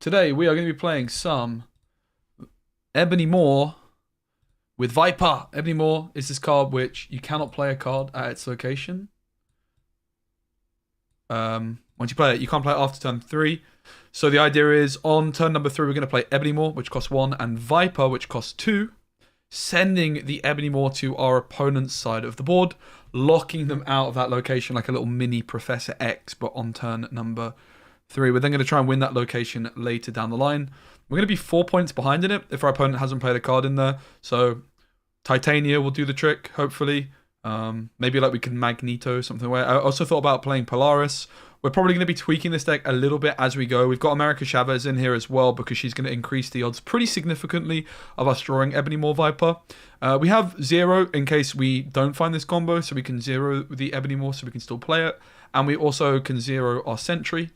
Today we are going to be playing some Ebony with Viper. Ebony is this card which you cannot play a card at its location. Once you play it, you can't play it after turn 3. So the idea is on turn number 3 we're going to play Ebony which costs 1, and Viper, which costs 2. Sending the Ebony to our opponent's side of the board, locking them out of that location like a little mini Professor X, but on turn number 3. We're then going to try and win that location later down the line. We're going to be 4 points behind in it if our opponent hasn't played a card in there. So Titania will do the trick, hopefully. Maybe like we can Magneto something away. I also thought about playing Polaris. We're probably going to be tweaking this deck a little bit as we go. We've got America Chavez in here as well because she's going to increase the odds pretty significantly of us drawing Ebony Viper. We have 0 in case we don't find this combo, so we can 0 the Ebony so we can still play it. And we also can 0 our Sentry,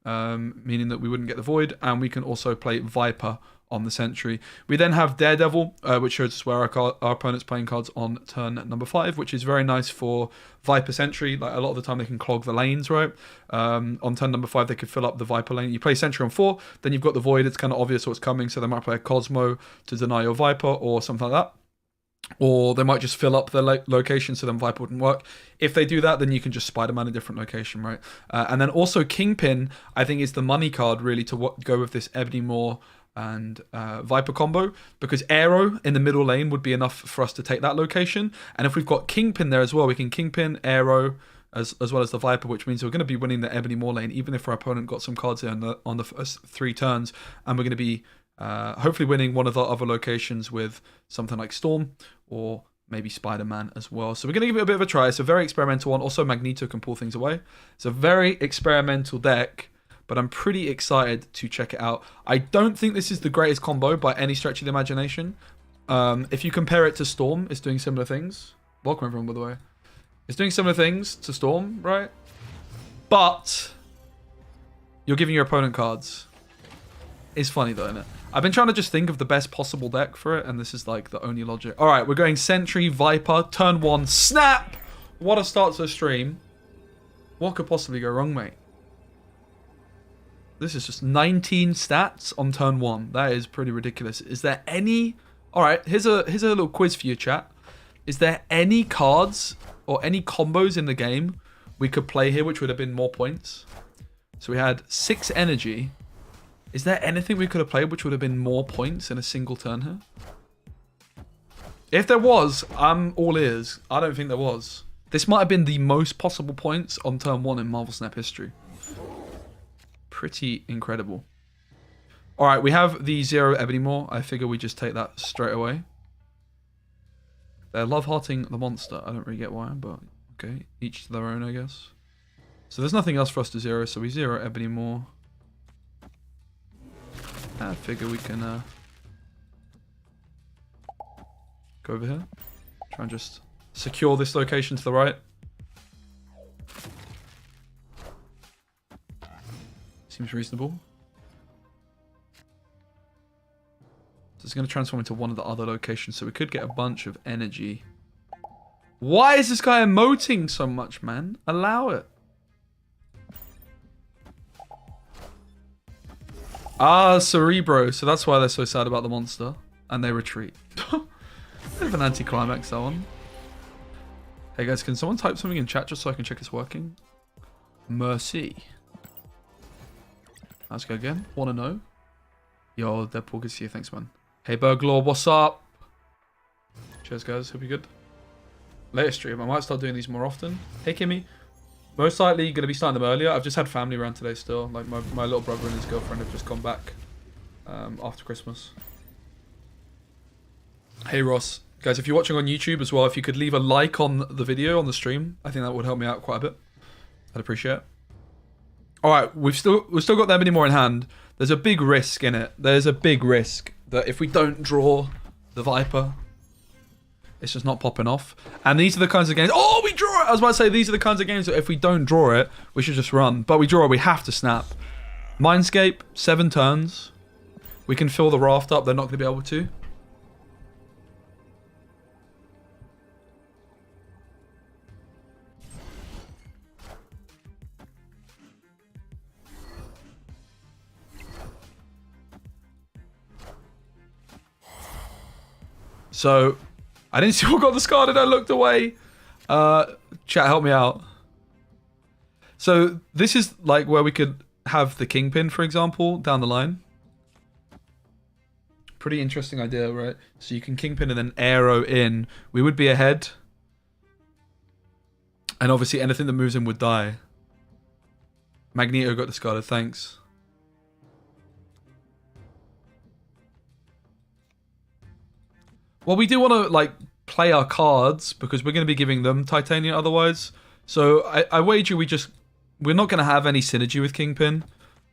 meaning that we wouldn't get the Void, and we can also play Viper on the Sentry. We then have Daredevil, which shows us where our opponent's playing cards on turn number 5, which is very nice for Viper Sentry. Like a lot of the time they can clog the lanes, right? On turn number 5 they could fill up the Viper lane. You play Sentry on 4, then you've got the Void. It's kind of obvious what's coming, so they might play a Cosmo to deny your Viper or something like that. Or they might just fill up the location so then Viper wouldn't work. If they do that, then you can just Spider-Man a different location, right? And then also Kingpin, I think, is the money card really to go with this Ebony and Viper combo, because Aero in the middle lane would be enough for us to take that location. And if we've got Kingpin there as well, we can Kingpin, Aero, as well as the Viper, which means we're going to be winning the Ebony lane, even if our opponent got some cards in on the first 3 turns, and we're going to be hopefully winning one of the other locations with something like Storm or maybe Spider-Man as well. So we're going to give it a bit of a try. It's a very experimental one. Also, Magneto can pull things away. It's a very experimental deck, but I'm pretty excited to check it out. I don't think this is the greatest combo by any stretch of the imagination. If you compare it to Storm, it's doing similar things. Welcome everyone, by the way. It's doing similar things to Storm, right? But you're giving your opponent cards. It's funny though, isn't it? I've been trying to just think of the best possible deck for it, and this is like the only logic. All right, we're going Sentry, Viper, turn 1, snap! What a start to the stream. What could possibly go wrong, mate? This is just 19 stats on turn 1. That is pretty ridiculous. Is there any... All right, here's a little quiz for you, chat. Is there any cards or any combos in the game we could play here which would have been more points? So we had 6 energy. Is there anything we could have played which would have been more points in a single turn here? If there was, I'm all ears. I don't think there was. This might have been the most possible points on turn 1 in Marvel Snap history. Pretty incredible. All right, we have the 0 Ebony I figure we just take that straight away. They're love-hearting the monster. I don't really get why, but okay. Each to their own, I guess. So there's nothing else for us to 0, so we 0 Ebony I figure we can go over here. Try and just secure this location to the right. Seems reasonable. So it's going to transform into one of the other locations, so we could get a bunch of energy. Why is this guy emoting so much, man? Allow it. Ah, Cerebro. So that's why they're so sad about the monster. And they retreat. Bit of an anticlimax, that one. Hey guys, can someone type something in chat just so I can check it's working? Mercy. Let's go again. Wanna know? Yo, Deadpool, good to see you. Thanks, man. Hey, Burglaw, what's up? Cheers, guys. Hope you're good. Later stream. I might start doing these more often. Hey, Kimmy. Most likely going to be starting them earlier. I've just had family around today still. Like, my little brother and his girlfriend have just gone back after Christmas. Hey, Ross. Guys, if you're watching on YouTube as well, if you could leave a like on the video, on the stream, I think that would help me out quite a bit. I'd appreciate it. All right, we've still got the Ebony in hand. There's a big risk in it. There's a big risk that if we don't draw the Viper, it's just not popping off. And these are the kinds of games... Oh, we draw it! I was about to say, these are the kinds of games that if we don't draw it, we should just run. But we draw it, we have to snap. Mindscape, 7 turns. We can fill the raft up. They're not going to be able to. So, I didn't see what got discarded. I looked away. Chat, help me out. So, this is like where we could have the Kingpin, for example, down the line. Pretty interesting idea, right? So you can Kingpin and then arrow in. We would be ahead. And obviously anything that moves in would die. Magneto got discarded, thanks. Well, we do want to like play our cards because we're going to be giving them Titania otherwise. So I wager we're not going to have any synergy with Kingpin.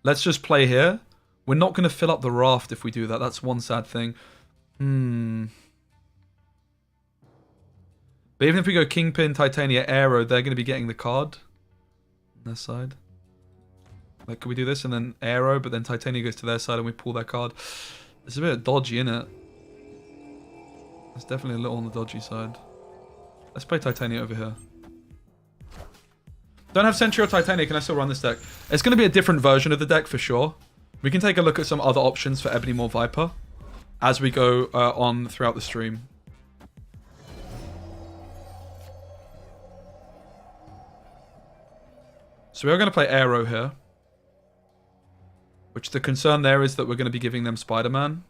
Let's just play here. We're not going to fill up the raft if we do that. That's one sad thing. But even if we go Kingpin, Titania, Arrow, they're going to be getting the card on their side. Like, could we do this and then Arrow, but then Titania goes to their side and we pull their card? It's a bit dodgy, isn't it? It's definitely a little on the dodgy side. Let's play Titania over here. Don't have Sentry or Titania. Can I still run this deck? It's going to be a different version of the deck for sure. We can take a look at some other options for Ebony Maw Viper as we go on throughout the stream. So we are going to play Arrow here. Which the concern there is that we're going to be giving them Spider-Man.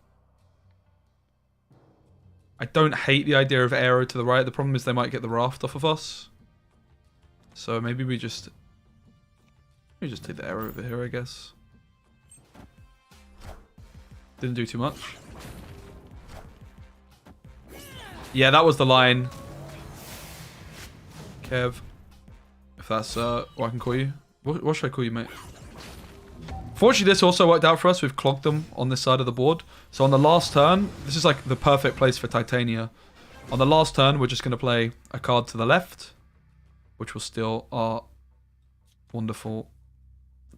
I don't hate the idea of Arrow to the right. The problem is they might get the raft off of us. So maybe we just take the Arrow over here, I guess. Didn't do too much. Yeah, that was the line. Kev. If that's what I can call you. What should I call you, mate? Fortunately, this also worked out for us. We've clogged them on this side of the board. So on the last turn, this is like the perfect place for Titania. On the last turn, we're just going to play a card to the left, which will steal our wonderful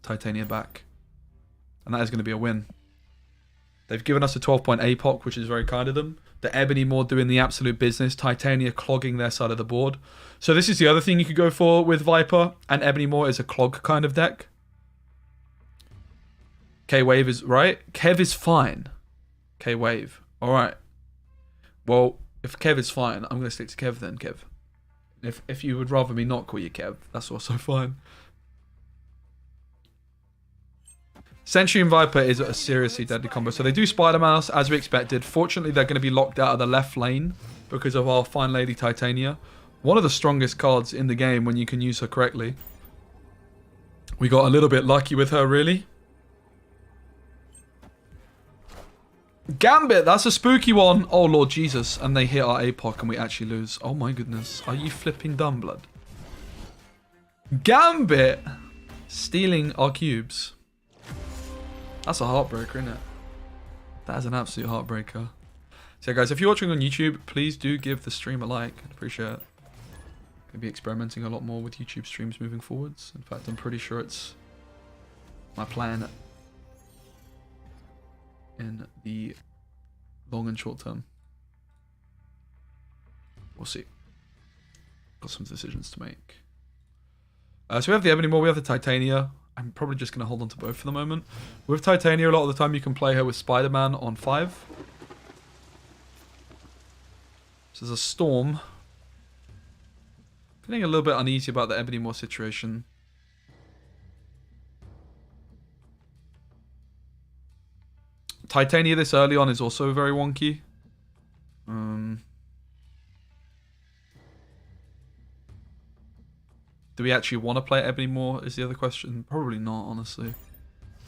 Titania back. And that is going to be a win. They've given us a 12-point APOC, which is very kind of them. The Ebony Maw doing the absolute business. Titania clogging their side of the board. So this is the other thing you could go for with Viper. And Ebony Maw is a clog kind of deck. K-Wave is right. Kev is fine. K-Wave. Alright. Well, if Kev is fine, I'm going to stick to Kev then, Kev. If you would rather me not call you Kev, that's also fine. Sentry and Viper is a seriously deadly combo. So they do Spider Mouse, as we expected. Fortunately, they're going to be locked out of the left lane because of our fine lady Titania. One of the strongest cards in the game when you can use her correctly. We got a little bit lucky with her, really. Gambit, that's a spooky one. Oh, Lord Jesus. And they hit our APOC and we actually lose. Oh, my goodness. Are you flipping dumb, blood? Gambit stealing our cubes. That's a heartbreaker, isn't it? That is an absolute heartbreaker. So, guys, if you're watching on YouTube, please do give the stream a like. I'd appreciate it. Gonna be experimenting a lot more with YouTube streams moving forwards. In fact, I'm pretty sure it's my plan in the long and short term. We'll see. Got some decisions to make. So we have the Ebony Maw, we have the Titania. I'm probably just going to hold on to both for the moment. With Titania, a lot of the time you can play her with Spider-Man on 5. So there's a Storm. Feeling a little bit uneasy about the Ebony Maw situation. Titania this early on is also very wonky. Do we actually want to play Ebony Maw is the other question. Probably not, honestly.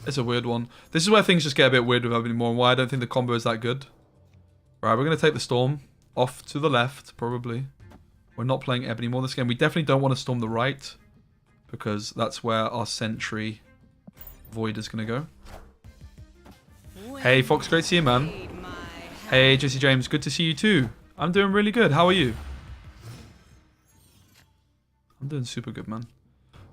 It's a weird one. This is where things just get a bit weird with Ebony Maw and why I don't think the combo is that good. Right, we're going to take the Storm off to the left, probably. We're not playing Ebony Maw this game. We definitely don't want to storm the right because that's where our Sentry Void is going to go. Hey, Fox, great to see you, man. Hey, Jesse James, good to see you too. I'm doing really good. How are you? I'm doing super good, man.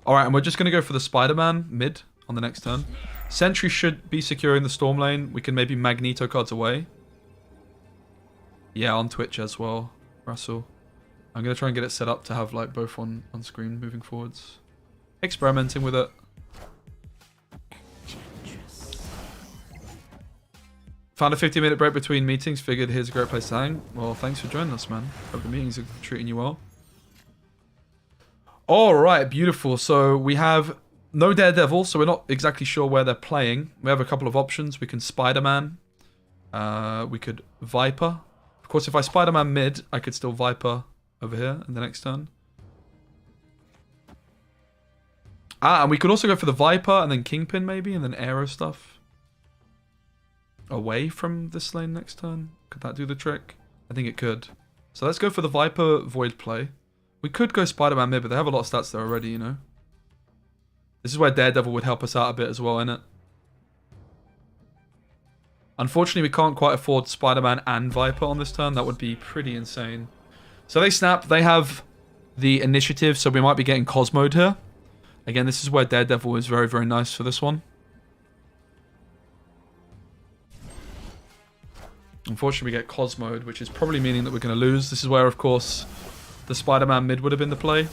Alright, and we're just going to go for the Spider-Man mid on the next turn. Sentry should be securing the Storm lane. We can maybe Magneto cards away. Yeah, on Twitch as well, Russell. I'm going to try and get it set up to have like both on screen moving forwards. Experimenting with it. Found a 50-minute break between meetings. Figured here's a great place to hang. Well, thanks for joining us, man. Hope the meetings are treating you well. Alright, beautiful. So we have no Daredevil, so we're not exactly sure where they're playing. We have a couple of options. We can Spider-Man. We could Viper. Of course, if I Spider-Man mid, I could still Viper over here in the next turn. And we could also go for the Viper and then Kingpin maybe, and then Aero stuff. Away from this lane next turn. Could that do the trick? I think it could. So let's go for the Viper Void play. We could go Spider-Man mid, but they have a lot of stats there already, you know. This is where Daredevil would help us out a bit as well, innit? Unfortunately, we can't quite afford Spider-Man and Viper on this turn. That would be pretty insane. So they snap. They have the initiative, so we might be getting Cosmoed here. Again, this is where Daredevil is very, very nice for this one. Unfortunately, we get Cosmoed, which is probably meaning that we're going to lose. This is where, of course, the Spider-Man mid would have been the play.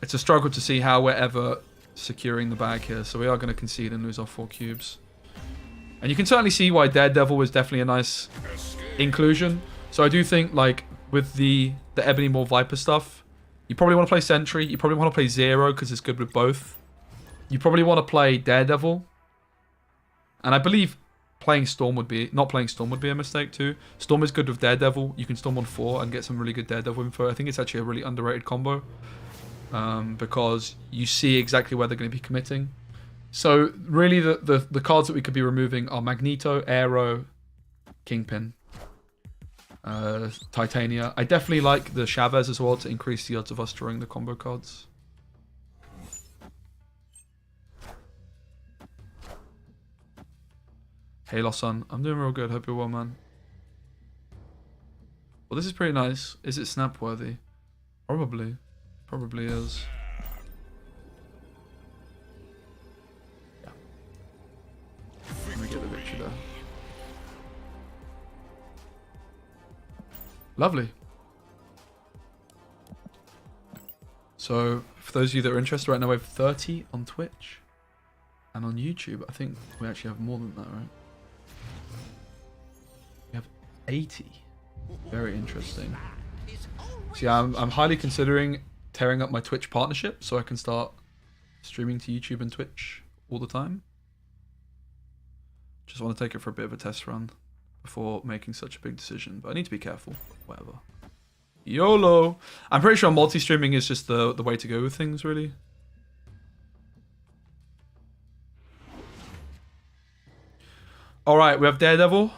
It's a struggle to see how we're ever securing the bag here, so we are going to concede and lose our 4 cubes. And you can certainly see why Daredevil was definitely a nice inclusion. So I do think, like, with the Ebony Maw Viper stuff, you probably want to play Sentry. You probably want to play Zero because it's good with both. You probably want to play Daredevil. And I believe playing Storm would be... Not playing Storm would be a mistake too. Storm is good with Daredevil. You can Storm on 4 and get some really good Daredevil info. I think it's actually a really underrated combo. Because you see exactly where they're going to be committing. So really the cards that we could be removing are Magneto, Aero, Kingpin, Titania. I definitely like the Chavez as well to increase the odds of us drawing the combo cards. Hey Lawson, I'm doing real good. Hope you're well, man. Well, this is pretty nice. Is it snap worthy? Probably. Probably is. Yeah. Let me get the victory there. Lovely. So, for those of you that are interested, right now we have 30 on Twitch. And on YouTube, I think we actually have more than that, right? We have 80. Very interesting. So yeah, I'm highly considering tearing up my Twitch partnership so I can start streaming to YouTube and Twitch all the time. Just want to take it for a bit of a test run before making such a big decision. But I need to be careful. Whatever. YOLO! I'm pretty sure multi-streaming is just the way to go with things, really. Alright, we have Daredevil.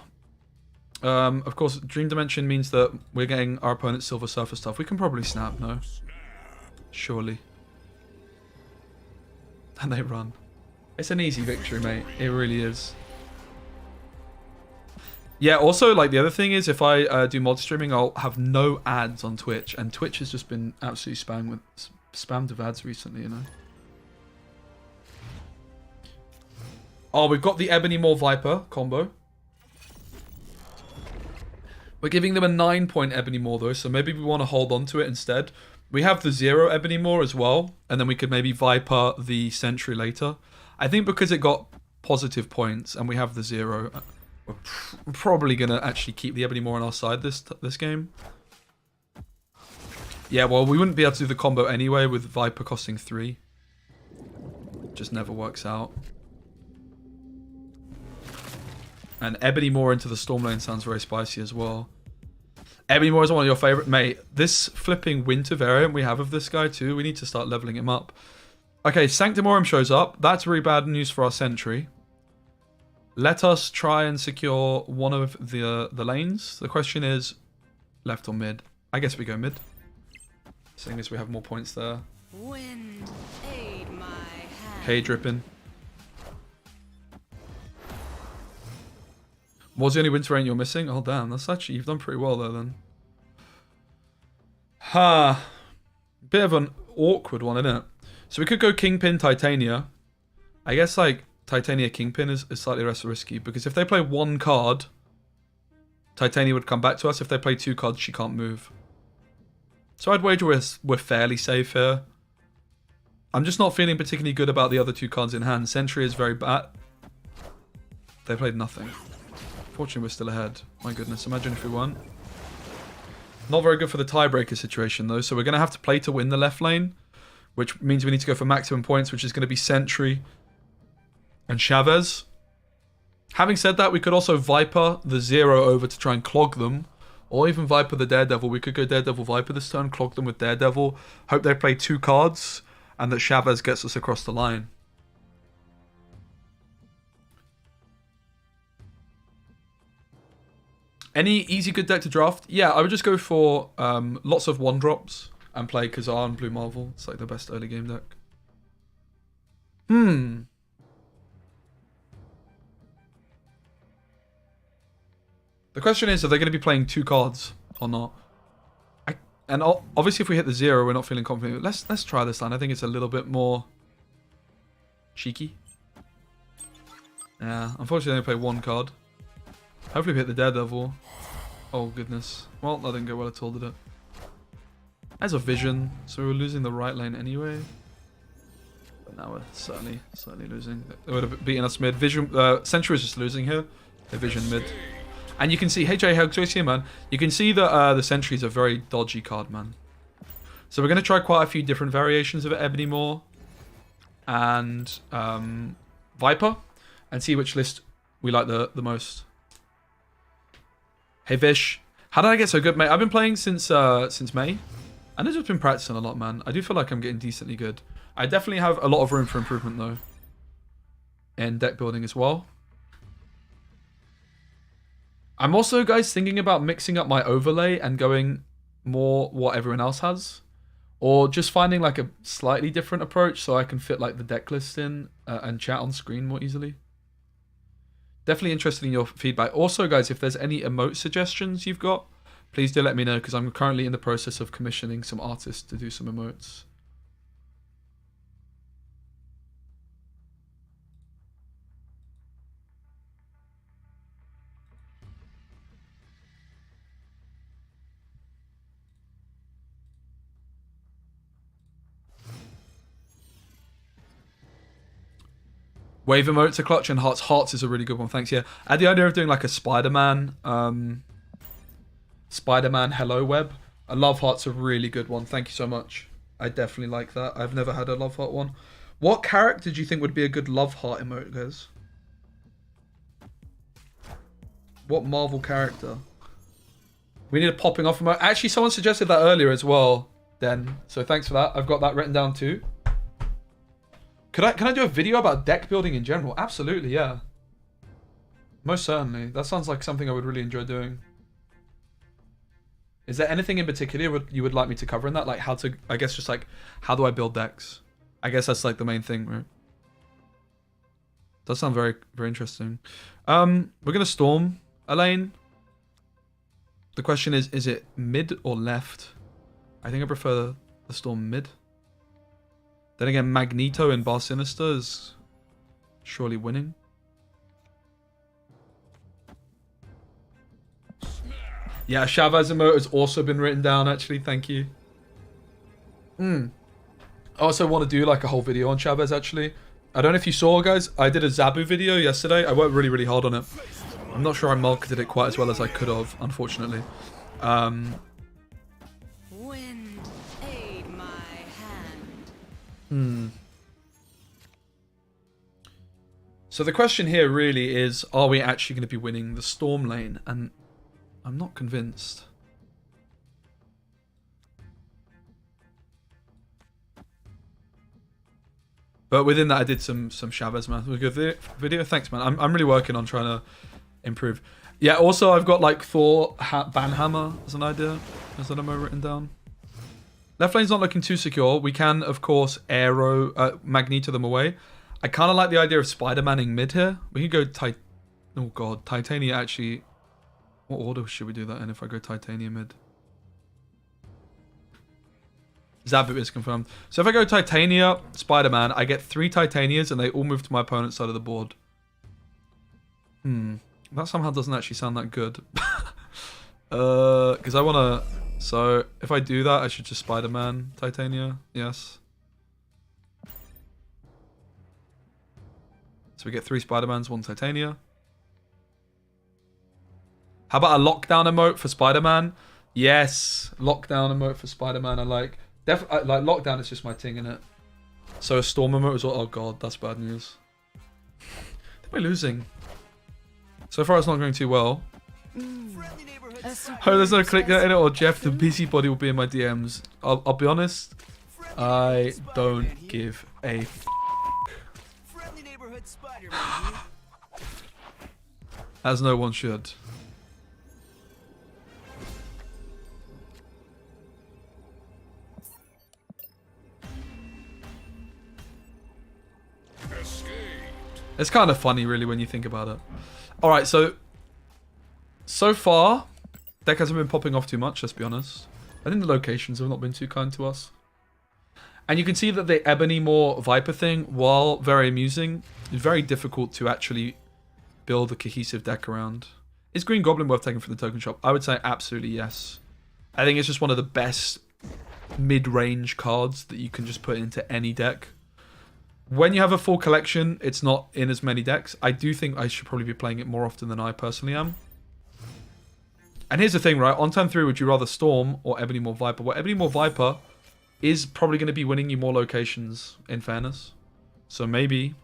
Of course, Dream Dimension means that we're getting our opponent's Silver Surfer stuff. We can probably snap, no? Surely. And they run. It's an easy victory, mate. It really is. Yeah, also, like, the other thing is, if I do multi-streaming, I'll have no ads on Twitch. And Twitch has just been absolutely spammed with ads recently, you know? Oh, we've got the Ebony Maw Viper combo. We're giving them a 9-point Ebony Maw, though, so maybe we want to hold on to it instead. We have the 0 Ebony Maw as well, and then we could maybe Viper the Sentry later. I think because it got positive points, and we have the 0, we're probably going to actually keep the Ebony Maw on our side this game. Yeah, well, we wouldn't be able to do the combo anyway with Viper costing 3. Just never works out. And Ebony Maw into the Storm lane sounds very spicy as well. Ebony Maw is one of your favourite. Mate, this flipping winter variant we have of this guy too, we need to start leveling him up. Okay, Sanctimorum shows up. That's really bad news for our Sentry. Let us try and secure one of the lanes. The question is, left or mid? I guess we go mid. Seeing as we have more points there. Wind, aid my hand. Hay dripping. What's the only winter rain you're missing? Oh damn, that's actually, you've done pretty well there then. Ha. Bit of an awkward one, isn't it? So we could go Kingpin, Titania. I guess like Titania Kingpin is slightly less risky because if they play 1 card, Titania would come back to us. If they play 2 cards, she can't move. So I'd wager we're fairly safe here. I'm just not feeling particularly good about the other two cards in hand. Sentry is very bad. They played nothing. Fortunately, we're still ahead. My goodness, imagine if we weren't. Not very good for the tiebreaker situation, though. So we're going to have to play to win the left lane, which means we need to go for maximum points, which is going to be Sentry and Chavez. Having said that, we could also Viper the 0 over to try and clog them. Or even Viper the Daredevil. We could go Daredevil Viper this turn, clog them with Daredevil. Hope they play 2 cards, and that Chavez gets us across the line. Any easy good deck to draft? Yeah, I would just go for lots of 1-drops and play Khazar and Blue Marvel. It's like the best early game deck. The question is, are they going to be playing 2 cards or not? And obviously, if we hit the 0, we're not feeling confident. Let's try this line. I think it's a little bit more cheeky. Yeah, unfortunately, they only play 1 card. Hopefully, we hit the Daredevil. Oh goodness. Well, that didn't go well at all, did it? As a vision, so we were losing the right lane anyway. But now we're certainly losing. They would have beaten us mid. Vision, Sentry is just losing here. They vision mid. And you can see, hey Jay, how good here, man. You can see that the Sentry is a very dodgy card, man. So we're going to try quite a few different variations of Ebony Maw and Viper, and see which list we like the most. Hey Vish, how did I get so good, mate? I've been playing since May, and I've just been practicing a lot, man. I do feel like I'm getting decently good. I definitely have a lot of room for improvement, though, in deck building as well. I'm also, guys, thinking about mixing up my overlay and going more what everyone else has. Or just finding like a slightly different approach so I can fit like the deck list in and chat on screen more easily. Definitely interested in your feedback. Also, guys, if there's any emote suggestions you've got, please do let me know, because I'm currently in the process of commissioning some artists to do some emotes. Wave emotes are clutch, and hearts. Hearts is a really good one. Thanks. Yeah, I had the idea of doing like a Spider-Man hello web. A love heart's a really good one. Thank you so much. I definitely like that. I've never had a love heart one. What character do you think would be a good love heart emote, guys? What Marvel character? We need a popping off emote. Actually, someone suggested that earlier as well, Den. So thanks for that. I've got that written down too. Can I do a video about deck building in general? Absolutely, yeah. Most certainly. That sounds like something I would really enjoy doing. Is there anything in particular you would like me to cover in that? Like how to, I guess just like, how do I build decks? I guess that's like the main thing, right? Does sound very, very interesting. We're going to storm a lane. The question is it mid or left? I think I prefer the storm mid. Then again, Magneto in Bar Sinister is surely winning. Yeah, Chavez emote has also been written down, actually. Thank you. I also want to do like a whole video on Chavez, actually. I don't know if you saw, guys. I did a Zabu video yesterday. I worked really, really hard on it. I'm not sure I marketed it quite as well as I could have, unfortunately. Wind, aid my hand. So the question here really is, are we actually going to be winning the storm lane? And I'm not convinced. But within that, I did some Chavez math. It was a good video. Thanks, man. I'm really working on trying to improve. Yeah, also, I've got like Thor Banhammer as an idea. As an MO written down. Left lane's not looking too secure. We can, of course, Magneto them away. I kind of like the idea of Spider-Manning mid here. We can go oh god, Titania actually. What order should we do that in if I go Titania mid? Zabu is confirmed. So if I go Titania, Spider-Man, I get 3 Titanias and they all move to my opponent's side of the board. That somehow doesn't actually sound that good. Because I want to... So if I do that, I should just Spider-Man Titania. Yes. So we get 3 Spider-Mans, 1 Titania. How about a lockdown emote for Spider-Man? Yes, lockdown emote for Spider-Man. I like. Like lockdown is just my thing, innit? So a storm emote as well. Oh god, that's bad news. We're losing. So far, it's not going too well. Oh, there's no click in it, or Jeff, the busybody will be in my DMs. I'll be honest. I don't give a as no one should. It's kind of funny, really, when you think about it. Alright, so far, deck hasn't been popping off too much, let's be honest. I think the locations have not been too kind to us. And you can see that the Ebony Moor Viper thing, while very amusing, is very difficult to actually build a cohesive deck around. Is Green Goblin worth taking from the token shop? I would say absolutely yes. I think it's just one of the best mid-range cards that you can just put into any deck. When you have a full collection, it's not in as many decks. I do think I should probably be playing it more often than I personally am. And here's the thing, right? On turn 3, would you rather Storm or Ebony Moor Viper? Well, Ebony Moor Viper is probably going to be winning you more locations, in fairness. So maybe.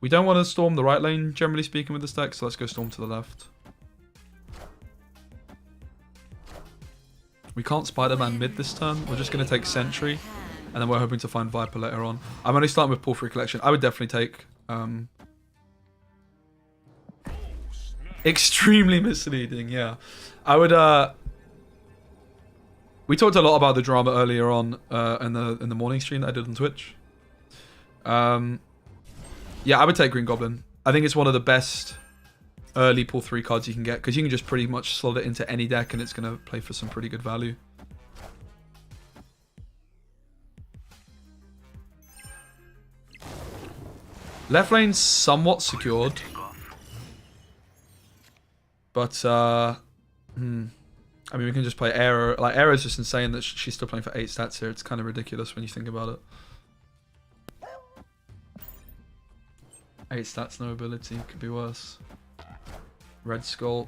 We don't want to Storm the right lane, generally speaking, with this deck, so let's go Storm to the left. We can't Spider-Man mid this turn. We're just going to take Sentry. And then we're hoping to find Viper later on. I'm only starting with Pull Free Collection. I would definitely take... extremely misleading, yeah. I would... We talked a lot about the drama earlier on in the morning stream that I did on Twitch. Yeah, I would take Green Goblin. I think it's one of the best early Pull 3 cards you can get. Because you can just pretty much slot it into any deck and it's going to play for some pretty good value. Left lane's somewhat secured. But, I mean, we can just play Era. Like, Era's just insane that she's still playing for 8 stats here. It's kind of ridiculous when you think about it. 8 stats, no ability. Could be worse. Red Skull.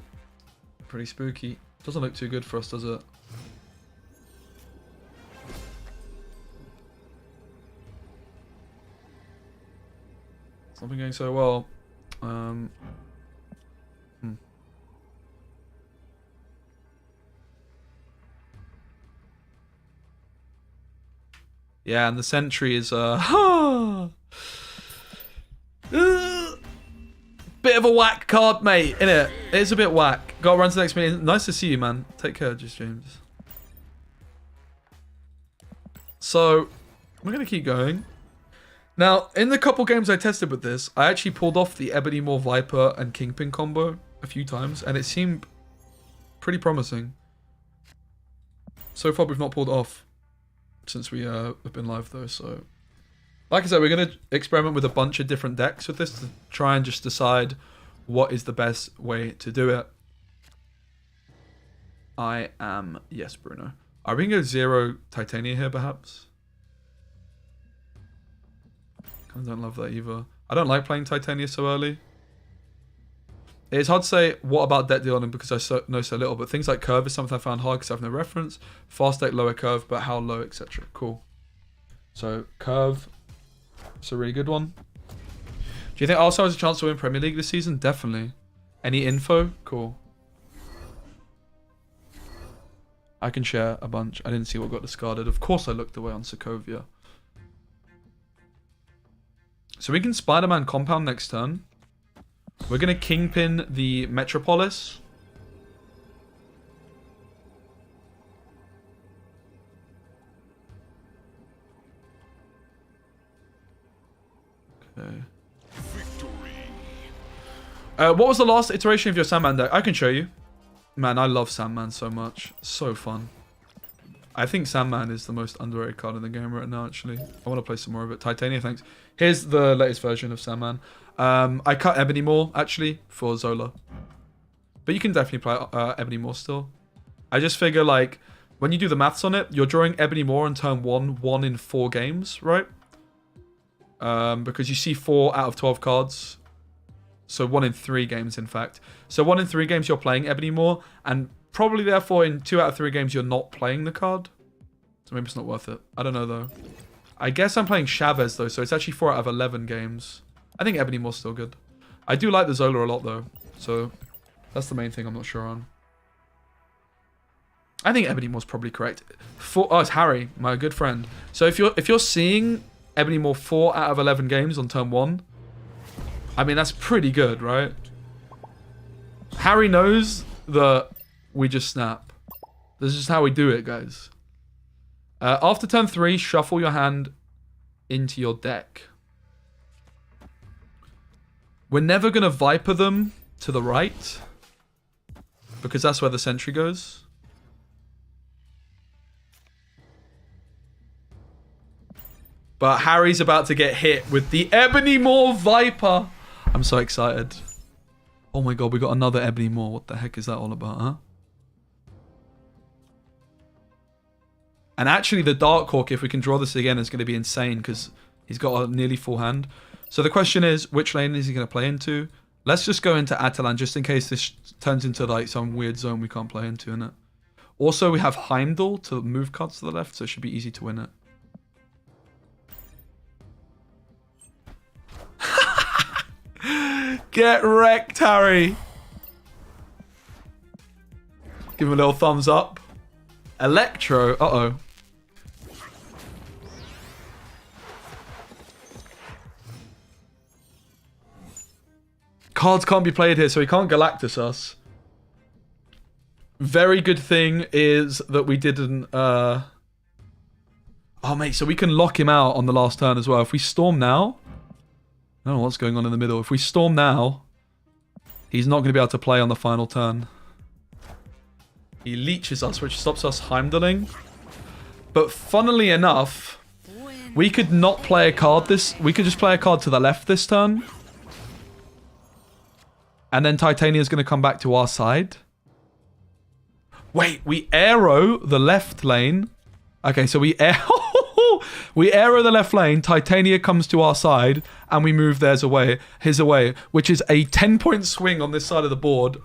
Pretty spooky. Doesn't look too good for us, does it? It's not been going so well. Yeah, and the Sentry is bit of a whack card, mate, innit? It's a bit whack. Gotta run to the next meeting. Nice to see you, man. Take care, just James. So, we're gonna keep going. Now, in the couple games I tested with this, I actually pulled off the Ebony Moor Viper and Kingpin combo a few times, and it seemed pretty promising. So far, we've not pulled it off since we have been live, though, so... Like I said, we're going to experiment with a bunch of different decks with this to try and just decide what is the best way to do it. I am... Yes, Bruno. Are we going to go 0 Titania here, perhaps? I don't love that either. I don't like playing Titania so early. It's hard to say what about deck dealing because I know so little, but things like curve is something I found hard because I have no reference. Fast deck, lower curve, but how low, etc. Cool. So, curve... It's a really good one. Do you think Arsenal has a chance to win Premier League this season? Definitely. Any info? Cool. I can share a bunch. I didn't see what got discarded. Of course I looked away on Sokovia. So we can Spider-Man compound next turn. We're going to Kingpin the Metropolis. Okay. What was the last iteration of your Sandman deck? I can show you. Man, I love Sandman so much. So fun. I think Sandman is the most underrated card in the game right now, actually. I want to play some more of it. Titania, thanks. Here's the latest version of Sandman. I cut Ebony Moor, actually, for Zola. But you can definitely play Ebony Moor still. I just figure, like, when you do the maths on it, you're drawing Ebony Moor on turn 1 in 4 games, right? because you see 4 out of 12 cards. So 1 in 3 games, in fact. So 1 in 3 games you're playing Ebony more, and probably therefore in 2 out of 3 games you're not playing the card. So maybe it's not worth it. I don't know though. I guess I'm playing Chavez though, so it's actually 4 out of 11 games. I think Ebony more's still good. I do like the Zola a lot though, so that's the main thing I'm not sure on. I think Ebony more's probably correct. Oh, it's Harry, my good friend. So if you're seeing Ebony more 4 out of 11 games on turn 1, I mean that's pretty good, right? Harry knows that we just snap. This is just how we do it, guys. After turn 3, shuffle your hand into your deck. We're never going to Viper them to the right, because that's where the sentry goes. But Harry's about to get hit with the Ebony Maw Viper. I'm so excited. Oh my god, we got another Ebony Maw. What the heck is that all about, huh? And actually, the Dark Hawk, if we can draw this again, is going to be insane because he's got a nearly full hand. So the question is, which lane is he going to play into? Let's just go into Atalan just in case this turns into like some weird zone we can't play into, innit? Also, we have Heimdall to move cards to the left, so it should be easy to win it. Get wrecked, Harry. Give him a little thumbs up. Electro. Uh-oh. Cards can't be played here, so he can't Galactus us. Very good thing is that we didn't... Oh, mate, so we can lock him out on the last turn as well. If we Storm now... I don't know what's going on in the middle. If we Storm now, he's not going to be able to play on the final turn. He leeches us, which stops us Heimdalling. But funnily enough, we could not play a card this... We could just play a card to the left this turn. And then Titania's going to come back to our side. Wait, we arrow the left lane. Okay, so we we arrow the left lane, Titania comes to our side, and we move his away, which is a 10-point swing on this side of the board.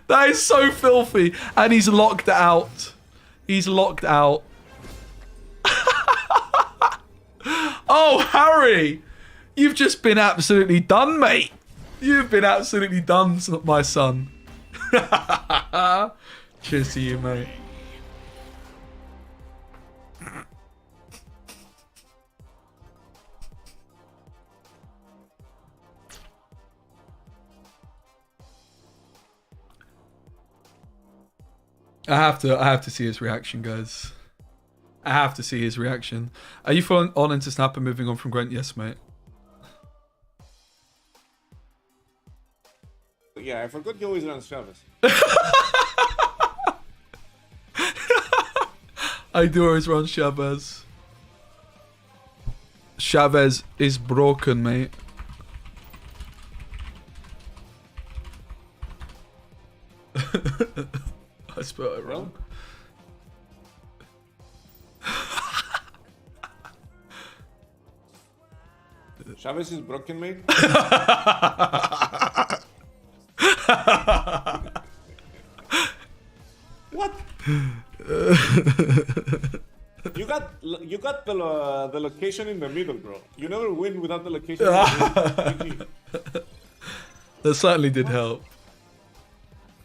That is so filthy. And he's locked out. He's locked out. Oh, Harry! You've just been absolutely done, mate. You've been absolutely done, my son. Cheers to you, mate. I have to see his reaction, guys. I have to see his reaction. Are you falling on into Snap and moving on from Gwent? Yes, mate. Yeah, I forgot he always runs Chavez. I do always run Chavez. Chavez is broken, mate. I spelled it wrong. Chavez is broken, mate. What? You got the location in the middle, bro. You never win without the location. That certainly did help.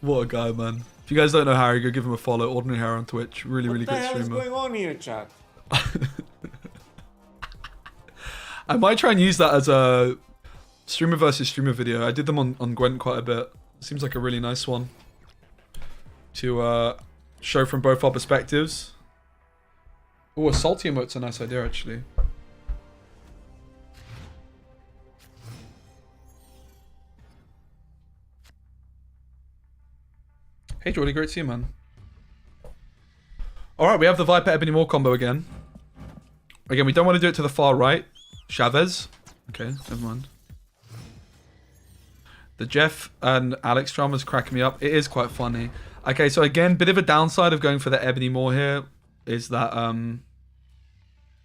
What a guy, man. If you guys don't know Harry, go give him a follow. Ordinary Harry on Twitch. Really good streamer. What the hell is going on here, chat? I might try and use that as a streamer versus streamer video. I did them on Gwent quite a bit. Seems like a really nice one to show from both our perspectives. Oh, a salty emote's a nice idea, actually. Hey, Jordy, great to see you, man. Alright, we have the Viper Ebony Maw combo again. Again, we don't want to do it to the far right. Chavez. Okay, never mind. The Jeff and Alex dramas crack me up. It is quite funny. Okay, so again, bit of a downside of going for the Ebony Maw here. is that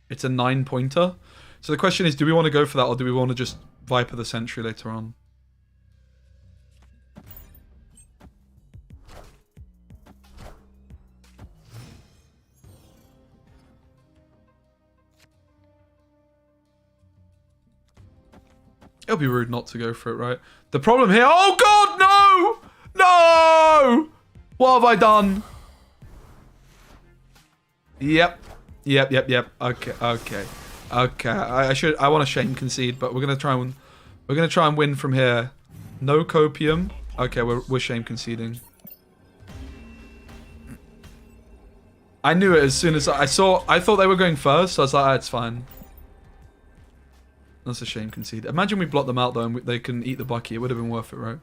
it's a 9-pointer. So the question is, do we want to go for that, or do we want to just Viper the Sentry later on? It'll be rude not to go for it, right? The problem here... Oh, God, no! No! What have I done? Yep. Okay. I want to shame concede, but we're gonna try and win from here. No copium. Okay, we're shame conceding. I knew it as soon as I thought they were going first, so I was like, it's fine. That's a shame concede. Imagine we block them out though and they can eat the bucky. It would have been worth it, right?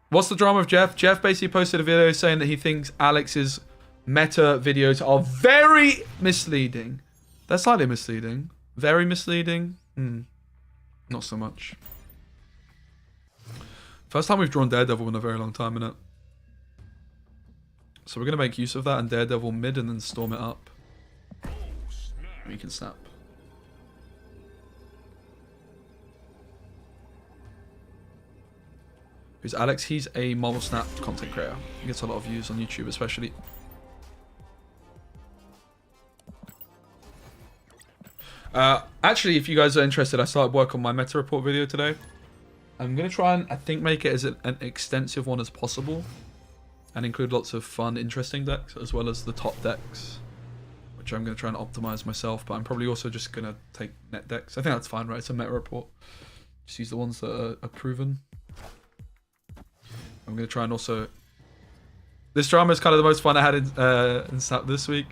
What's the drama of Jeff? Jeff basically posted a video saying that he thinks Alex's meta videos are very misleading. They're slightly misleading. Very misleading? Not so much. First time we've drawn Daredevil in a very long time, innit? So we're going to make use of that and Daredevil mid and then storm it up. We can snap. Who's Alex? He's a Marvel Snap content creator. He gets a lot of views on YouTube, especially. Actually, if you guys are interested, I started work on my meta report video today. I'm going to try and, I think, make it as an extensive one as possible. And include lots of fun, interesting decks, as well as the top decks. Which I'm going to try and optimize myself, but I'm probably also just going to take net decks. I think that's fine, right? It's a meta report. Just use the ones that are proven. I'm going to try and also... This drama is kind of the most fun I had in Snap this week.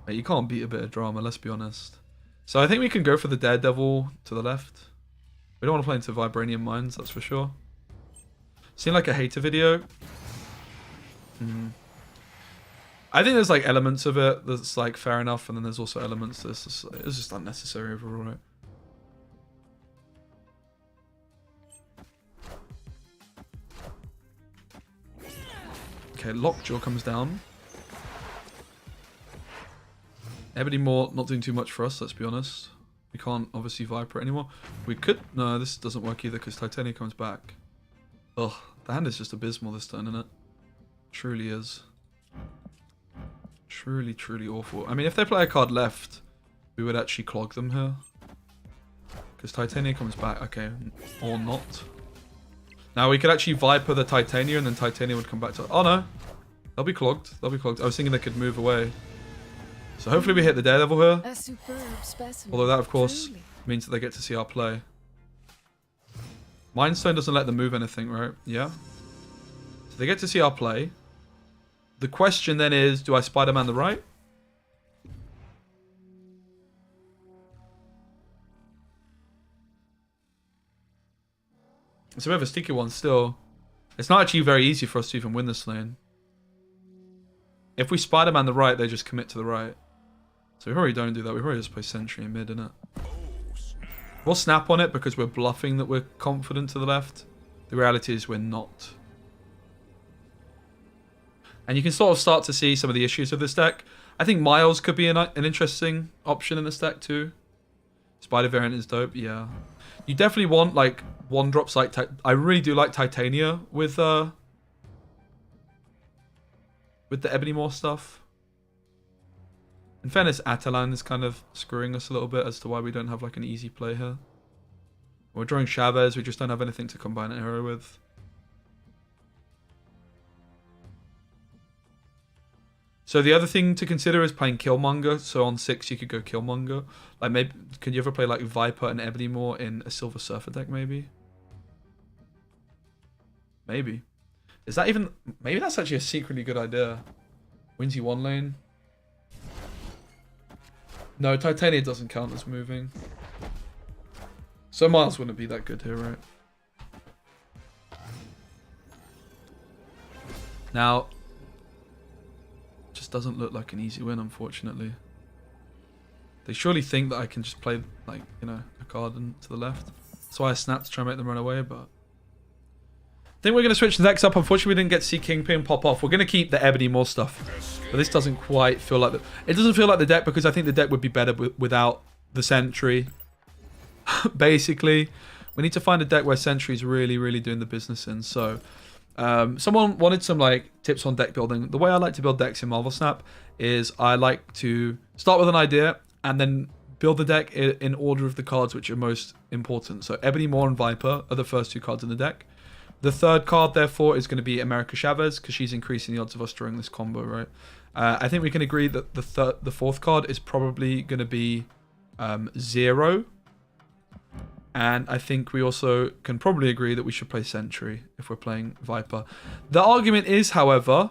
Mate, you can't beat a bit of drama, let's be honest. So I think we can go for the Daredevil to the left. We don't want to play into Vibranium Mines, that's for sure. Seemed like a hater video. I think there's like elements of it that's like fair enough, and then there's also elements that's just unnecessary overall, right? Okay, Lockjaw comes down. Ebony Moore not doing too much for us, let's be honest. We can't obviously Viper it anymore. We could... No, this doesn't work either because Titania comes back. Ugh, the hand is just abysmal this turn, isn't it? Truly is. Truly, truly awful. I mean, if they play a card left, we would actually clog them here. Because Titania comes back. Okay, or not. Now, we could actually Viper the Titania, and then Titania would come back to... Oh, no. They'll be clogged. They'll be clogged. I was thinking they could move away. So hopefully we hit the Daredevil here. A superb specimen. Although that, of course, Truly. means that they get to see our play. Mindstone doesn't let them move anything, right? Yeah. So they get to see our play. The question then is, do I Spider-Man the right? It's a bit of a sticky one still. It's not actually very easy for us to even win this lane. If we Spider-Man the right, they just commit to the right. So we probably don't do that. We probably just play Sentry in mid, innit? We'll snap on it because we're bluffing that we're confident to the left. The reality is we're not. And you can sort of start to see some of the issues of this deck. I think Miles could be an interesting option in this deck too. Spider variant is dope, yeah. You definitely want like one drops like... I really do like Titania with the Ebony Moore stuff. In fairness, Atalan is kind of screwing us a little bit as to why we don't have like an easy play here. We're drawing Chavez, we just don't have anything to combine an hero with. So the other thing to consider is playing Killmonger. So on 6 you could go Killmonger. Like maybe could you ever play like Viper and Ebony Moore in a Silver Surfer deck maybe? Maybe. Is that even... Maybe that's actually a secretly good idea. Wins you one lane. No, Titania doesn't count as moving. So Miles wouldn't be that good here, right? Now... Just doesn't look like an easy win, unfortunately. They surely think that I can just play, like, you know, a card to the left. That's why I snapped to try and make them run away, but... think we're going to switch the decks up. Unfortunately, we didn't get to see Kingpin pop off. We're going to keep the Ebony more stuff. But this doesn't quite feel like... It doesn't feel like the deck because I think the deck would be better without the Sentry. Basically, we need to find a deck where Sentry's really, really doing the business in. So, someone wanted some like tips on deck building. The way I like to build decks in Marvel Snap is I like to start with an idea and then build the deck in order of the cards which are most important. So Ebony, Maw, and Viper are the first 2 cards in the deck. The third card, therefore, is going to be America Chavez because she's increasing the odds of us drawing this combo, right? I think we can agree that the fourth card is probably going to be Zero. And I think we also can probably agree that we should play Sentry if we're playing Viper. The argument is, however,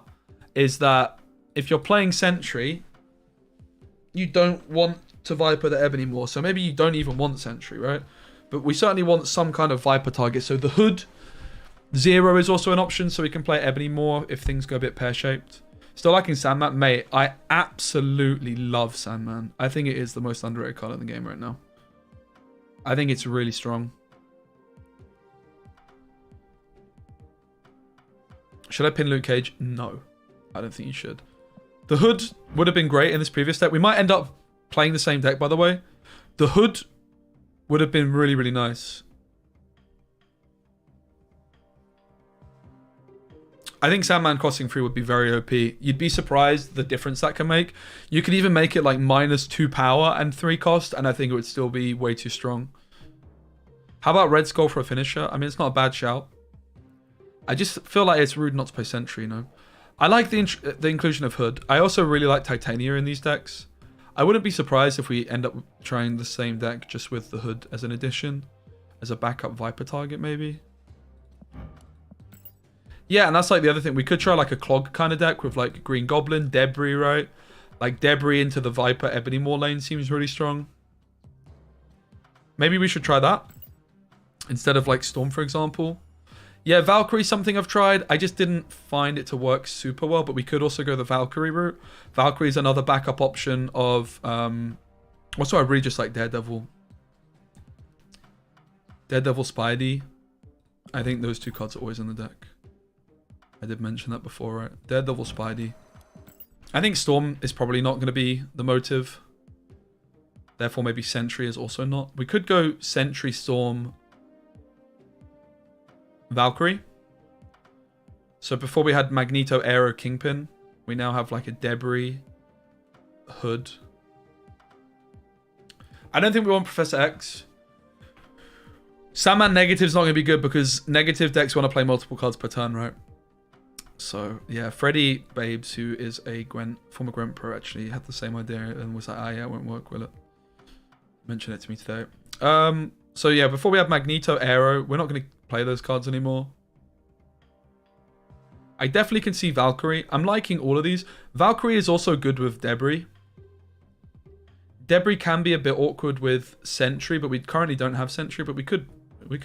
is that if you're playing Sentry, you don't want to Viper the Ebony more. So maybe you don't even want Sentry, right? But we certainly want some kind of Viper target. So the Hood, Zero is also an option. So we can play Ebony more if things go a bit pear-shaped. Still liking Sandman. Mate, I absolutely love Sandman. I think it is the most underrated card in the game right now. I think it's really strong. Should I pin Luke Cage? No. I don't think you should. The Hood would have been great in this previous deck. We might end up playing the same deck, by the way. The Hood would have been really, really nice. I think Sandman costing 3 would be very OP. You'd be surprised the difference that can make. You could even make it like -2 power and 3 cost, and I think it would still be way too strong. How about Red Skull for a finisher? I mean, it's not a bad shout. I just feel like it's rude not to play Sentry, you know? I like the inclusion of Hood. I also really like Titania in these decks. I wouldn't be surprised if we end up trying the same deck just with the Hood as an addition. As a backup Viper target, maybe. Yeah, and that's like the other thing. We could try like a Clog kind of deck with like Green Goblin, Debris, right? Like Debris into the Viper Ebony Maw lane seems really strong. Maybe we should try that. Instead of like Storm, for example. Yeah, Valkyrie's something I've tried. I just didn't find it to work super well, but we could also go the Valkyrie route. Valkyrie's another backup option of... also, I really just like Daredevil. Daredevil Spidey. I think those 2 cards are always in the deck. I did mention that before, right? Daredevil Spidey. I think Storm is probably not going to be the motive. Therefore, maybe Sentry is also not. We could go Sentry, Storm, Valkyrie. So before we had Magneto, Arrow, Kingpin. We now have like a Debris, Hood. I don't think we want Professor X. Sandman negative's not going to be good because negative decks want to play multiple cards per turn, right? So, yeah, Freddy Babes, who is a former Gwent pro, actually had the same idea and was like, yeah, it won't work, will it? Mention it to me today. So, yeah, before we have Magneto, Arrow, we're not going to play those cards anymore. I definitely can see Valkyrie. I'm liking all of these. Valkyrie is also good with Debris. Debris can be a bit awkward with Sentry, but we currently don't have Sentry, but we could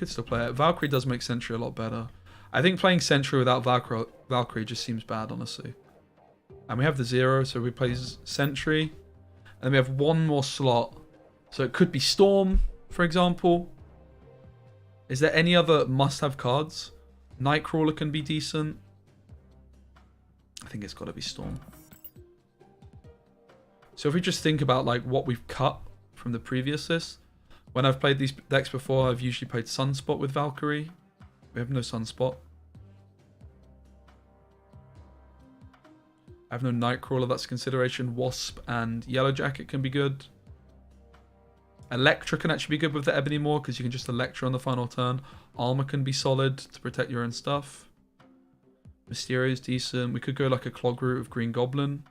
still play it. Valkyrie does make Sentry a lot better. I think playing Sentry without Valkyrie just seems bad, honestly. And we have the 0, so we play Sentry. And then we have 1 more slot. So it could be Storm, for example. Is there any other must-have cards? Nightcrawler can be decent. I think it's got to be Storm. So if we just think about like what we've cut from the previous list. When I've played these decks before, I've usually played Sunspot with Valkyrie. We have no Sunspot. I have no Nightcrawler, that's a consideration. Wasp and Yellow Jacket can be good. Electra can actually be good with the Ebony Maw because you can just Electra on the final turn. Armor can be solid to protect your own stuff. Mysterio is decent. We could go like a Clog route of Green Goblin.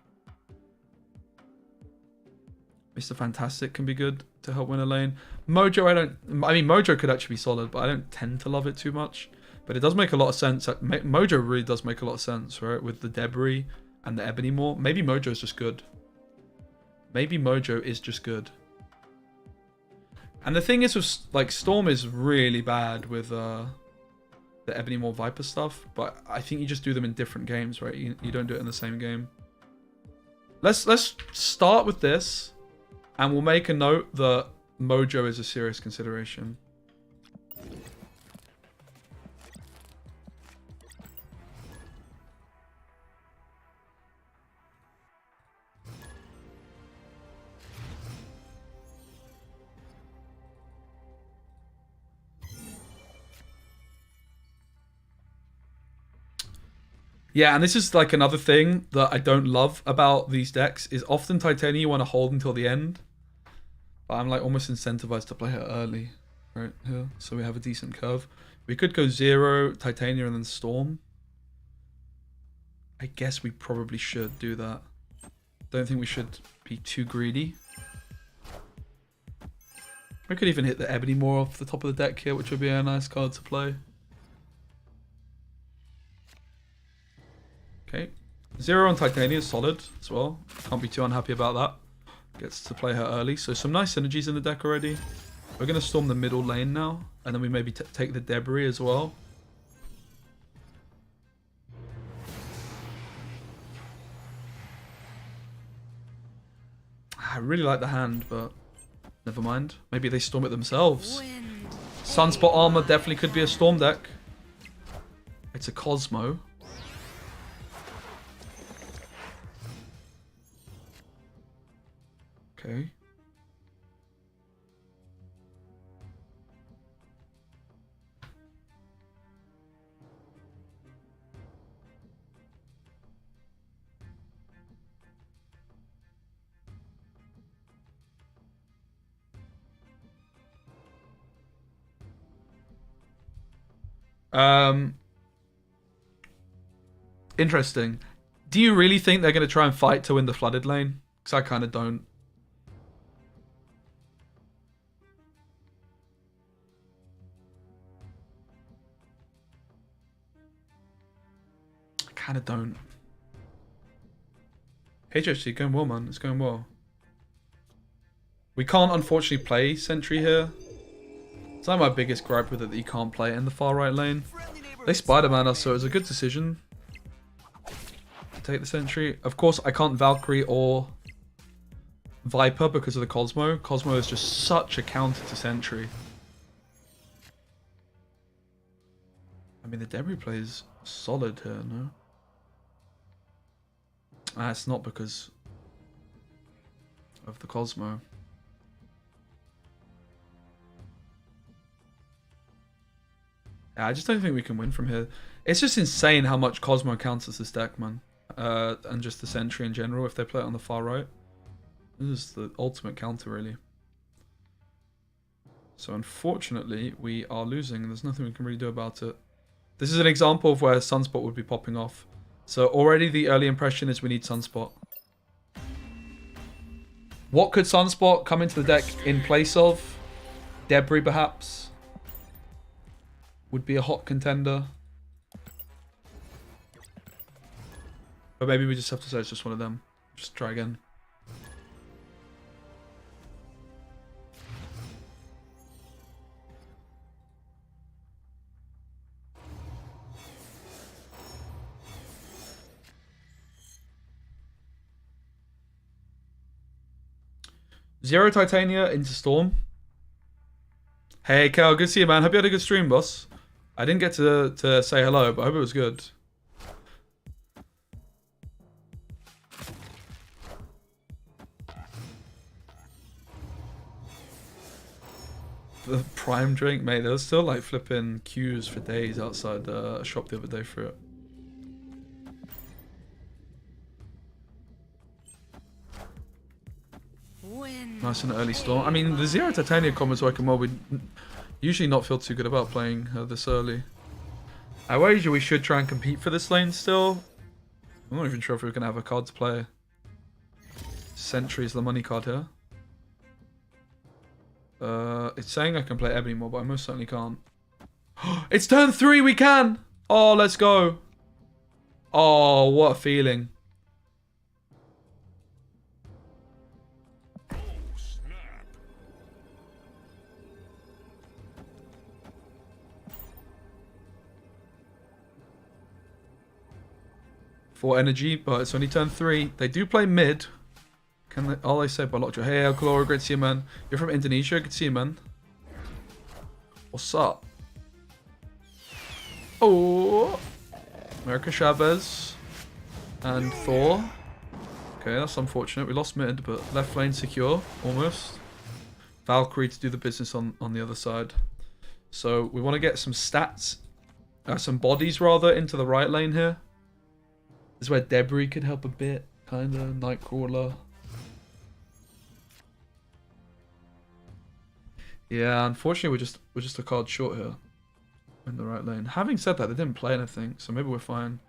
Mr. Fantastic can be good to help win a lane. Mojo, I mean, Mojo could actually be solid, but I don't tend to love it too much. But it does make a lot of sense. Mojo really does make a lot of sense, right? With the Debris and the Ebony Maw. Maybe Mojo's just good. Maybe Mojo is just good. And the thing is with, like, Storm is really bad with the Ebony Maw Viper stuff. But I think you just do them in different games, right? You don't do it in the same game. Let's start with this. And we'll make a note that Mojo is a serious consideration. Yeah, and this is like another thing that I don't love about these decks is often Titania you want to hold until the end. But I'm like almost incentivized to play her early right here. So we have a decent curve. We could go 0, Titania, and then Storm. I guess we probably should do that. Don't think we should be too greedy. We could even hit the Ebony more off the top of the deck here, which would be a nice card to play. Okay. 0 on Titania is solid as well. Can't be too unhappy about that. Gets to play her early. So some nice synergies in the deck already. We're going to storm the middle lane now. And then we maybe take the debris as well. I really like the hand, but never mind. Maybe they storm it themselves. Wind. Sunspot armor definitely could be a storm deck. It's a Cosmo. Okay. Interesting. Do you really think they're going to try and fight to win the flooded lane? Because I kind of don't. I kind of don't. HHC, going well, man. It's going well. We can't, unfortunately, play Sentry here. It's like my biggest gripe with it that you can't play it in the far right lane. They Spider-Man us, so it was a good decision to take the Sentry. Of course, I can't Valkyrie or Viper because of the Cosmo. Cosmo is just such a counter to Sentry. I mean, the Debris play is solid here, no? It's not because of the Cosmo. Yeah, I just don't think we can win from here. It's just insane how much Cosmo counters this deck, man. And just the Sentry in general, if they play it on the far right. This is the ultimate counter, really. So unfortunately, we are losing. There's nothing we can really do about it. This is an example of where Sunspot would be popping off. So already the early impression is we need Sunspot. What could Sunspot come into the deck in place of? Debris, perhaps? Would be a hot contender. But maybe we just have to say it's just one of them. Just try again. Zero Titania into Storm. Hey, Kel, good to see you, man. Hope you had a good stream, boss. I didn't get to say hello, but I hope it was good. The prime drink, mate. There was still like flipping queues for days outside a shop the other day for it. Wind. Nice and early Storm. I mean, the Zero Titania combo's working well. We'd usually not feel too good about playing this early. I wager we should try and compete for this lane still. I'm not even sure if we're going to have a card to play. Sentry's the money card here. It's saying I can play Ebony more, but I most certainly can't. It's turn 3, we can! Oh, let's go. Oh, what a feeling. For energy, but it's only turn 3. They do play mid. Can they? All they say by Lockjaw. Hey, Clog, great to see you, man. You're from Indonesia. Good to see you, man. What's up? Oh, America Chavez and Thor. Okay, that's unfortunate. We lost mid, but left lane secure almost. Valkyrie to do the business on the other side. So we want to get some stats, some bodies rather, into the right lane here. This is where Debris could help a bit, kind of. Nightcrawler. Yeah, unfortunately, we're just a card short here. In the right lane. Having said that, they didn't play anything, so maybe we're fine.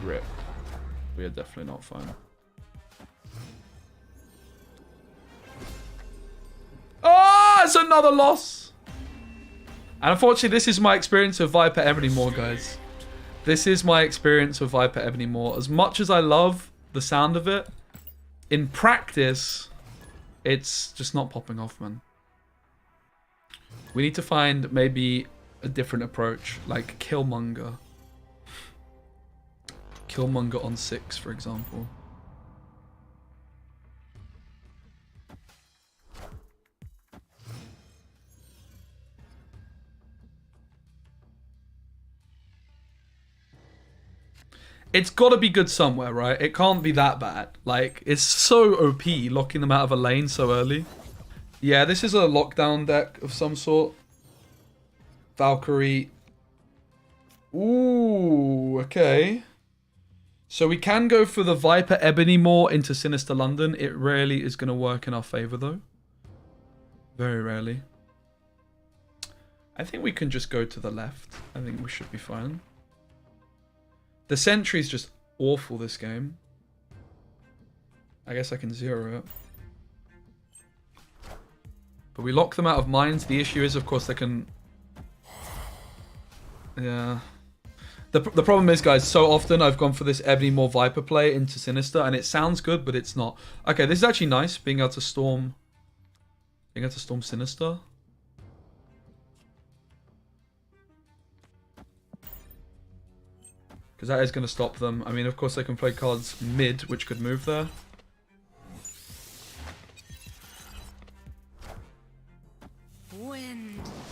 Rip. We are definitely not fine. Oh, it's another loss. And unfortunately, this is my experience of Viper Ebony more, guys. This is my experience of Viper Ebony more. As much as I love the sound of it, in practice, it's just not popping off, man. We need to find maybe a different approach, like Killmonger. Killmonger on 6, for example. It's got to be good somewhere, right? It can't be that bad. Like, it's so OP locking them out of a lane so early. Yeah, this is a lockdown deck of some sort. Valkyrie. Ooh, okay. So we can go for the Viper Ebony more into Sinister London. It rarely is going to work in our favor, though. Very rarely. I think we can just go to the left. I think we should be fine. The Sentry's just awful this game. I guess I can zero it. But we lock them out of mines. The issue is, of course, they can... Yeah. The problem is, guys, so often I've gone for this Ebony more Viper play into Sinister, and it sounds good, but it's not. Okay, this is actually nice, being able to storm... Being able to storm Sinister. Because that is going to stop them. I mean, of course, they can play cards mid, which could move there.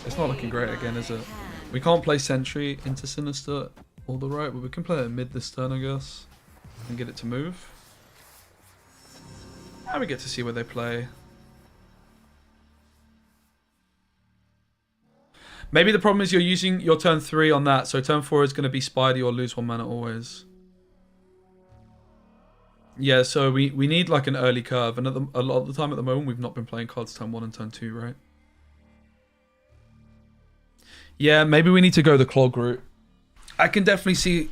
It's not looking great again, is it? We can't play Sentry into Sinister all the right, but we can play it mid this turn, I guess. And get it to move. And we get to see where they play. Maybe the problem is you're using your turn 3 on that, so turn 4 is going to be Spidey or lose 1 mana always. Yeah, so we need like an early curve, and a lot of the time at the moment we've not been playing cards turn 1 and turn 2, right? Yeah, maybe we need to go the Clog route. I can definitely see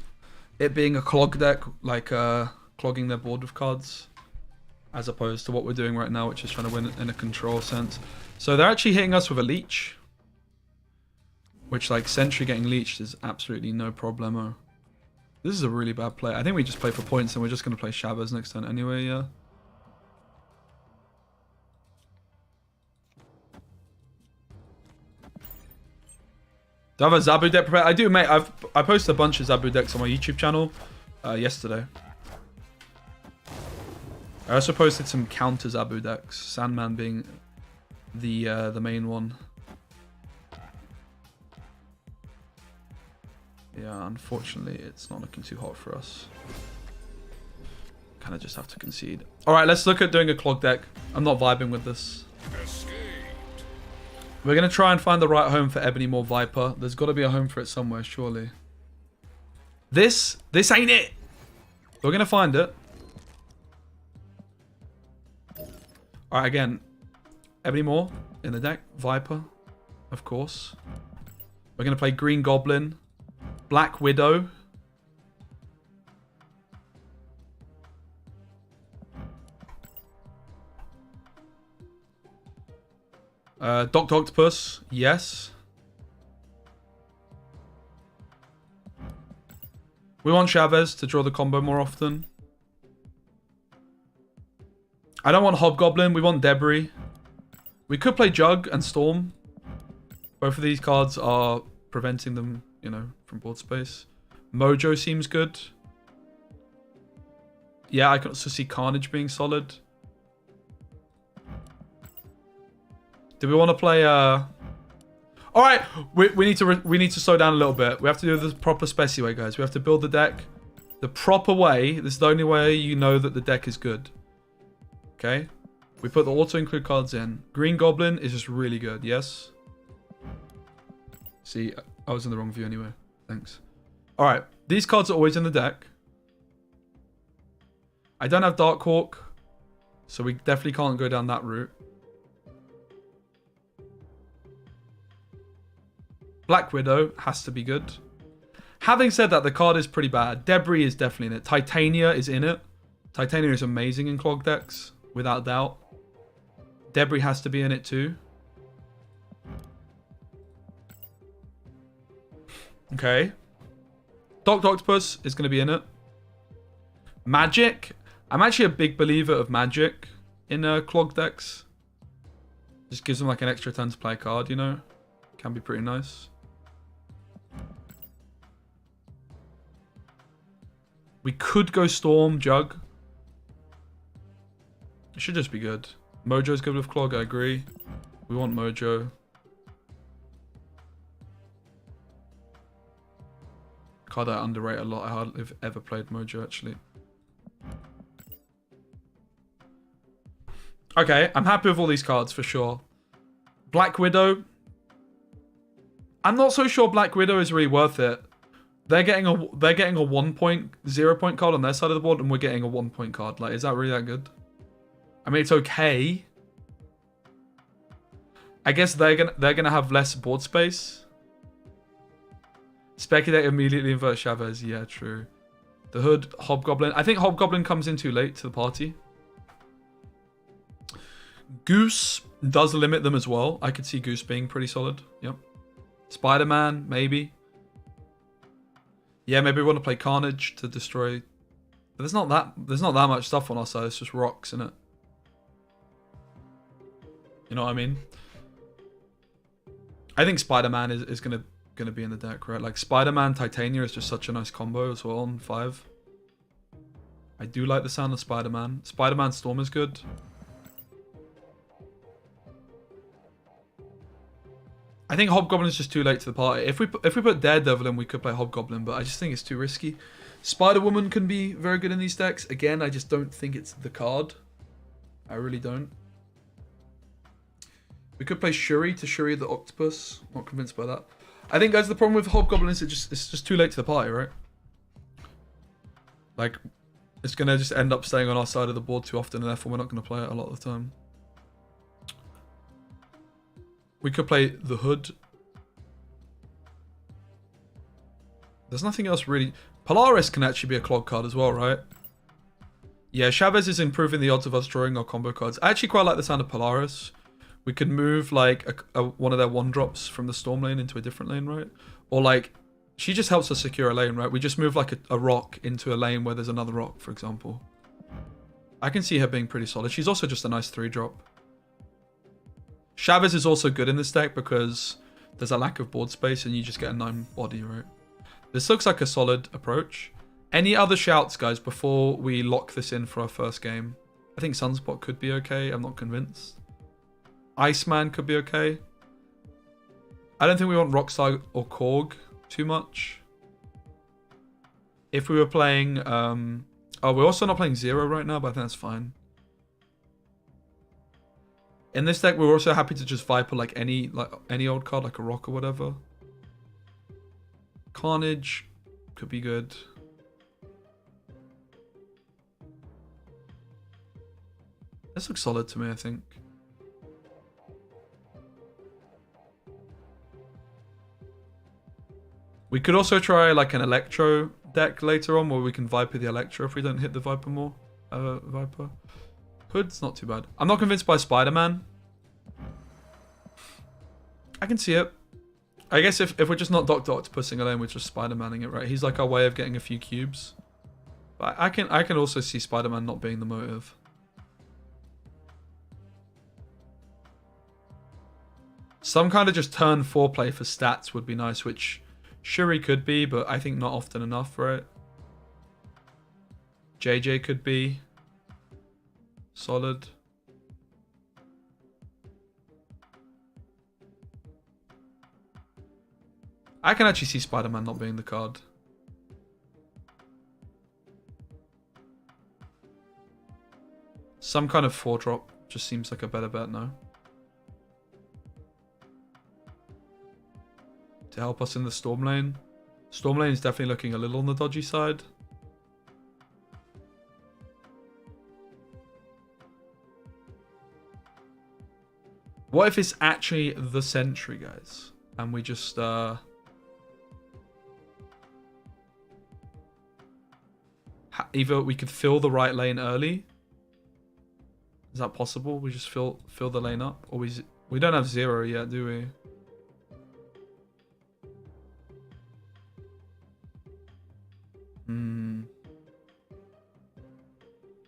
it being a Clog deck, like clogging their board with cards, as opposed to what we're doing right now, which is trying to win in a control sense. So they're actually hitting us with a leech. Which, like, Sentry getting leeched is absolutely no problemo. This is a really bad play. I think we just play for points and we're just going to play Shabbos next turn anyway, yeah. Do I have a Zabu deck prepared? I do, mate. I posted a bunch of Zabu decks on my YouTube channel yesterday. I also posted some counter Zabu decks, Sandman being the main one. Yeah, unfortunately, it's not looking too hot for us. Kind of just have to concede. All right, let's look at doing a Clog deck. I'm not vibing with this. We're going to try and find the right home for Ebony more Viper. There's got to be a home for it somewhere, surely. This ain't it. We're going to find it. All right, again. Ebony more in the deck. Viper, of course. We're going to play Green Goblin. Black Widow. Dr. Octopus, yes. We want Chavez to draw the combo more often. I don't want Hobgoblin, we want Debris. We could play Jug and Storm. Both of these cards are preventing them, you know, from board space. Mojo seems good. Yeah, I can also see Carnage being solid. Do we want to play all right, we need to slow down a little bit. We have to do the proper Speci way, guys. We have to build the deck the proper way. This is the only way you know that the deck is good. Okay. We put the auto-include cards in. Green Goblin is just really good, yes? See, I was in the wrong view anyway. Thanks. Alright, these cards are always in the deck. I don't have Dark Hawk, so we definitely can't go down that route. Black Widow has to be good. Having said that, the card is pretty bad. Debris is definitely in it. Titania is in it. Titania is amazing in Clog decks, without doubt. Debris has to be in it too. Okay. Docked Octopus is going to be in it. Magic. I'm actually a big believer of Magic in Clog decks. Just gives them like an extra turn to play a card, you know? Can be pretty nice. We could go Storm, Jug. It should just be good. Mojo's good with Clog, I agree. We want Mojo. Card I underrate a lot. I hardly have ever played Mojo, actually. Okay, I'm happy with all these cards for sure. Black Widow. I'm not so sure Black Widow is really worth it. They're getting a 1.0 card on their side of the board, and we're getting a 1 point card. Like, is that really that good? I mean, it's okay. I guess they're gonna have less board space. Speculate immediately invert Chavez. Yeah, true. The Hood, Hobgoblin. I think Hobgoblin comes in too late to the party. Goose does limit them as well. I could see Goose being pretty solid. Yep. Spider-Man, maybe. Yeah, maybe we want to play Carnage to destroy. But there's not that much stuff on our side. It's just rocks, isn't it? You know what I mean? I think Spider-Man is gonna be in the deck, right? Like Spider-Man Titania is just such a nice combo as well on 5. I do like the sound of Spider-Man. Spider-Man Storm is good. I think Hobgoblin is just too late to the party. If we put Daredevil in, we could play Hobgoblin, but I just think it's too risky. Spider-Woman can be very good in these decks. Again, I just don't think it's the card. I really don't. We could play Shuri to Shuri the Octopus. Not convinced by that. I think, guys, the problem with Hobgoblin is it's just too late to the party, right? Like, it's going to just end up staying on our side of the board too often, and therefore we're not going to play it a lot of the time. We could play the Hood. There's nothing else really. Polaris can actually be a Clog card as well, right? Yeah, Chavez is improving the odds of us drawing our combo cards. I actually quite like the sound of Polaris. We could move like one of their 1-drops from the Storm lane into a different lane, right? Or like, she just helps us secure a lane, right? We just move like a rock into a lane where there's another rock, for example. I can see her being pretty solid. She's also just a nice 3-drop. Chavez is also good in this deck because there's a lack of board space and you just get a 9 body, right? This looks like a solid approach. Any other shouts, guys, before we lock this in for our first game? I think Sunspot could be okay. I'm not convinced. Iceman could be okay. I don't think we want Rockstar or Korg too much. If we were playing... oh, we're also not playing Zero right now, but I think that's fine. In this deck, we're also happy to just Viper like any old card, like a rock or whatever. Carnage could be good. This looks solid to me, I think. We could also try like an Electro deck later on where we can Viper the Electro if we don't hit the Viper more. Viper. Hood's not too bad. I'm not convinced by Spider-Man. I can see it. I guess if we're just not Dr. Octopusing alone, we're just Spider-Manning it, right? He's like our way of getting a few cubes. But I can also see Spider-Man not being the motive. Some kind of just turn 4 play for stats would be nice, which Shuri could be, but I think not often enough, right? JJ could be solid. I can actually see Spider-Man not being the card. Some kind of 4-drop just seems like a better bet now. To help us in the Storm lane. Storm lane is definitely looking a little on the dodgy side. What if it's actually the Sentry, guys? And we just, either we could fill the right lane early. Is that possible? We just fill the lane up? Or we don't have 0 yet, do we?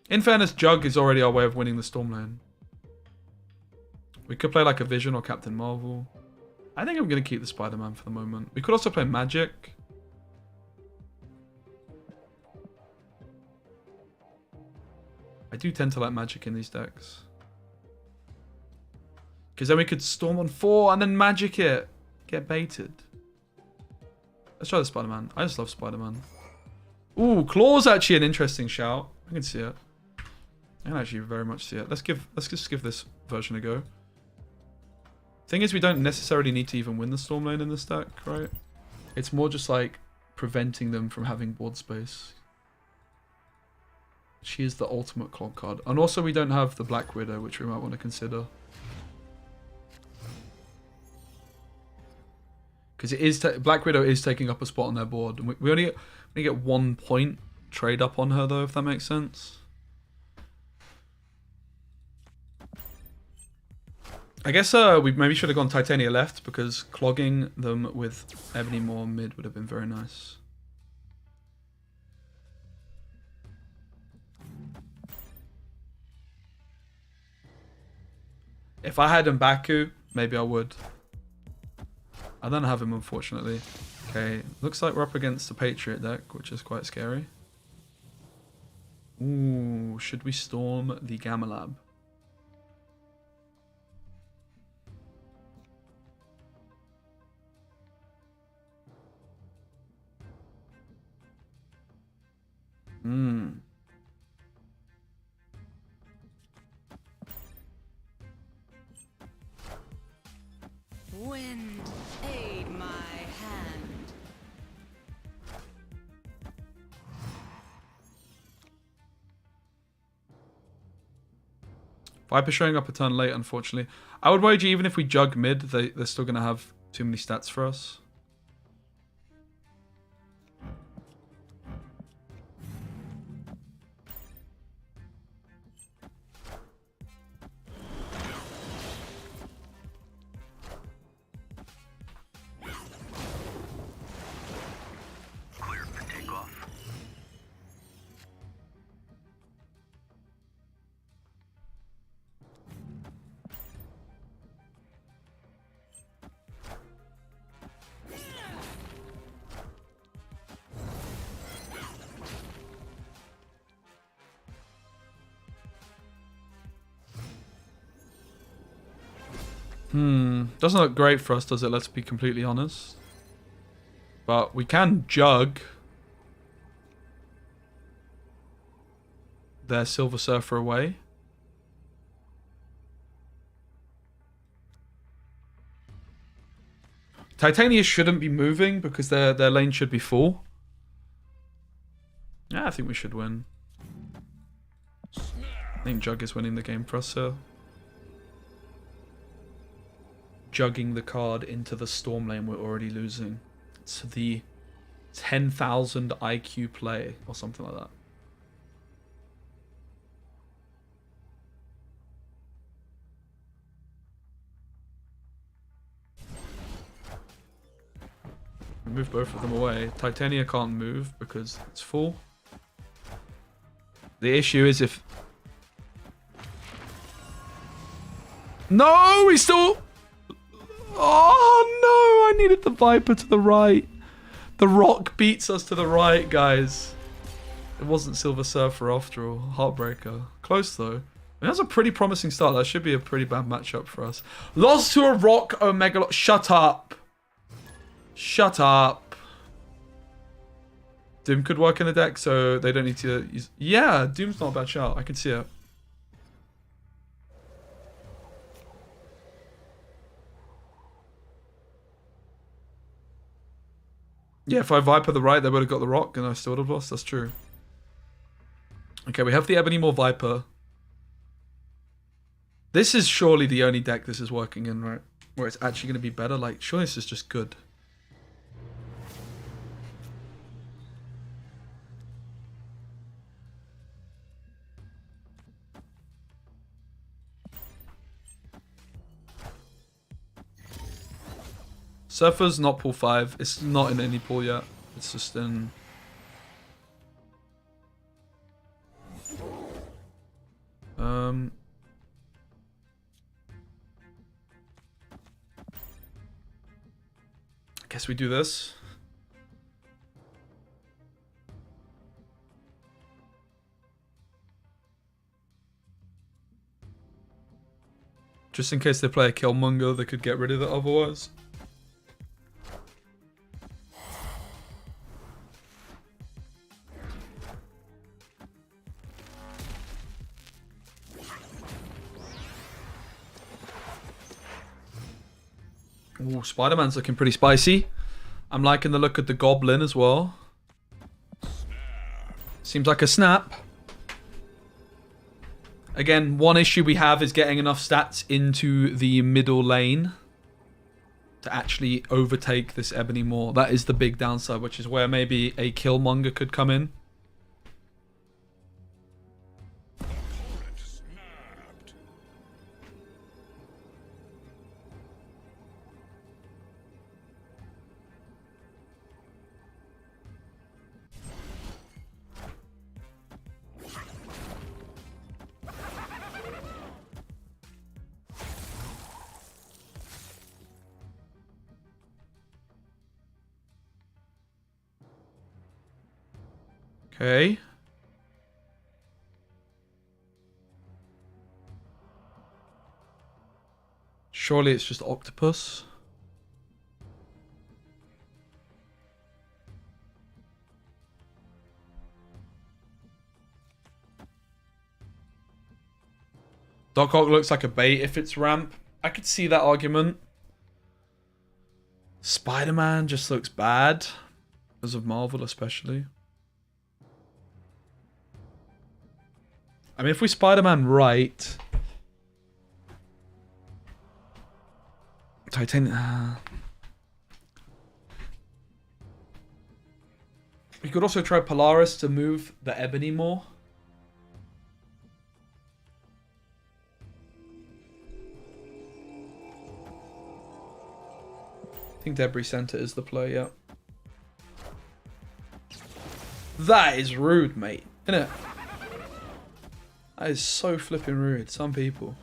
In fairness, Jug is already our way of winning the Storm lane. We could play like a Vision or Captain Marvel. I think I'm going to keep the Spider-Man for the moment. We could also play Magic. I do tend to like Magic in these decks. Because then we could Storm on 4 and then Magic it. Get baited. Let's try the Spider-Man. I just love Spider-Man. Ooh, Claw's actually an interesting shout. I can see it. I can actually very much see it. Let's just give this version a go. Thing is, we don't necessarily need to even win the Storm lane in this deck, right? It's more just like preventing them from having board space. She is the ultimate Clog card. And also we don't have the Black Widow, which we might want to consider. Because it is Black Widow is taking up a spot on their board. And we only get 1 point trade up on her, though, if that makes sense. I guess we maybe should have gone Titania left, because clogging them with Ebony more mid would have been very nice. If I had M'Baku, maybe I would. I don't have him, unfortunately. Okay, looks like we're up against the Patriot deck, which is quite scary. Ooh, should we storm the Gamma Lab? Wind, aid my hand. Viper showing up a turn late, unfortunately. I would wager even if we jug mid, they're still going to have too many stats for us. Doesn't look great for us, does it? Let's be completely honest. But we can jug their Silver Surfer away. Titania shouldn't be moving because their lane should be full. Yeah, I think we should win. I think Jug is winning the game for us, so. Jugging the card into the Storm lane we're already losing. It's the 10,000 IQ play or something like that. We move both of them away. Titania can't move because it's full. The issue is if... No, we still... Oh no, I needed the Viper to the right. The Rock beats us to the right, guys. It wasn't Silver Surfer after all. Heartbreaker. Close though. I mean, that's a pretty promising start. That should be a pretty bad matchup for us. Lost to a Rock Omega... Shut up. Shut up. Doom could work in the deck, so they don't need to use... Yeah, Doom's not a bad shout. I can see it. Yeah, if I Viper the right, they would have got the rock, and I still would have lost. That's true. Okay, we have the Ebony Maw Viper. This is surely the only deck this is working in, right? Where it's actually going to be better. Like, surely this is just good. Surfer's not pool 5. It's not in any pool yet. It's just in... I guess we do this. Just in case they play a Killmonger, they could get rid of it otherwise. Ooh, Spider-Man's looking pretty spicy. I'm liking the look of the Goblin as well. Seems like a snap. Again, one issue we have is getting enough stats into the middle lane to actually overtake this Ebony Maw. That is the big downside, which is where maybe a Killmonger could come in. Okay. Surely it's just Octopus. Doc Ock looks like a bait if it's ramp. I could see that argument. Spider-Man just looks bad. Because of Marvel especially. I mean, if we Spider-Man right... Titanium... We could also try Polaris to move the Ebony more. I think Debris Center is the play, yeah. That is rude, mate. Isn't it? That is so flipping rude. Some people.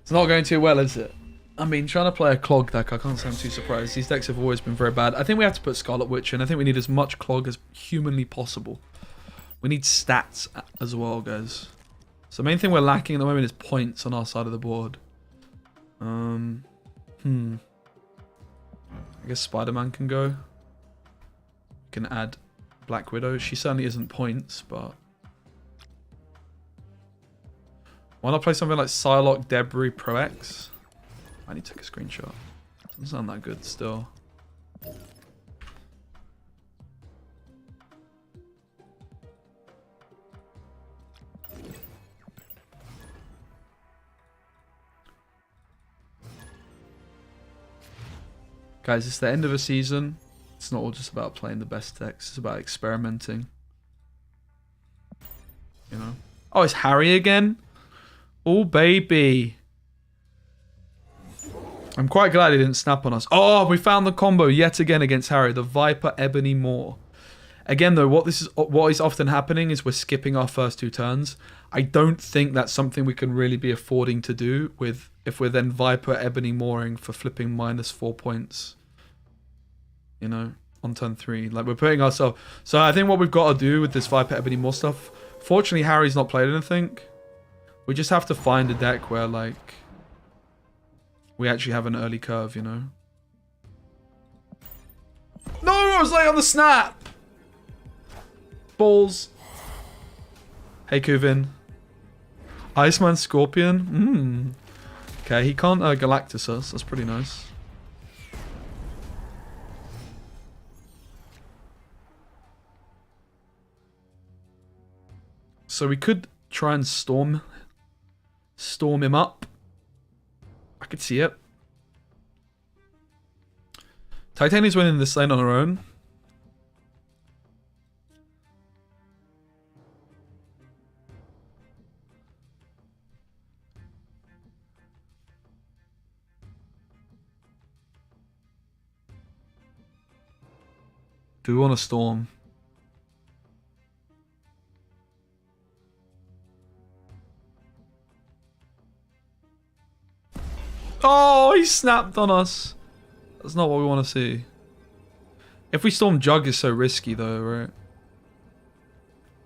It's not going too well, is it? I mean, trying to play a Clog deck, I can't say I'm too surprised. These decks have always been very bad. I think we have to put Scarlet Witch in. I think we need as much Clog as humanly possible. We need stats as well, guys. So the main thing we're lacking at the moment is points on our side of the board. I guess Spider-Man can go. We can add Black Widow. She certainly isn't points, but... Why not play something like Psylocke, Debris, Pro X? I need to take a screenshot. Doesn't sound that good still. Guys, it's the end of a season. It's not all just about playing the best decks. It's about experimenting. You know? Oh, it's Harry again? Oh, baby. I'm quite glad he didn't snap on us. Oh, we found the combo yet again against Harry. The Viper Ebony Maw. Again, though, what is often happening is we're skipping our first two turns. I don't think that's something we can really be affording to do with if we're then Viper Ebony Mooring for flipping -4 points. You know, on turn 3. Like, we're putting ourselves... So I think what we've got to do with this Viper Ebony Maw stuff... Fortunately, Harry's not played anything. We just have to find a deck where, like... we actually have an early curve, you know? No, I was late on the snap! balls. Hey, Kuvin. Iceman Scorpion. Okay, he can't Galactus us. That's pretty nice. So we could try and storm him up. I could see it. Titania's winning this lane on her own. Do we want to storm? Oh, he snapped on us. That's not what we want to see. If we storm Jug is so risky though, right?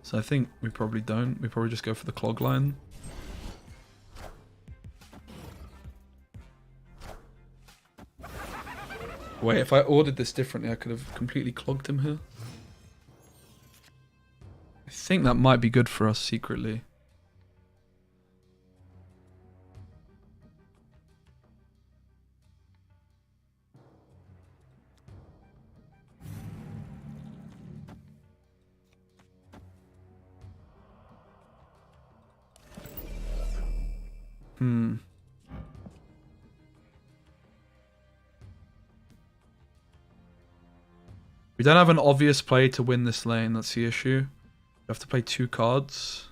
So I think we probably don't. We probably just go for the Clog line. Wait, if I ordered this differently, I could have completely clogged him here. I think that might be good for us secretly. We don't have an obvious play to win this lane, that's the issue. We have to play 2 cards.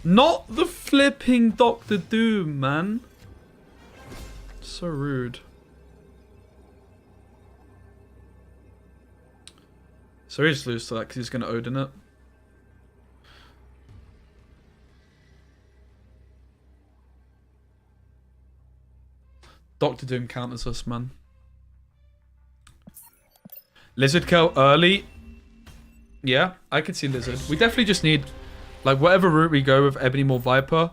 Not the flipping Doctor Doom, man. So rude. So he just loses to that because he's going to Odin it. Doctor Doom counters us, man. Lizard kill early. Yeah, I could see Lizard. We definitely just need... like, whatever route we go with Ebony more Viper.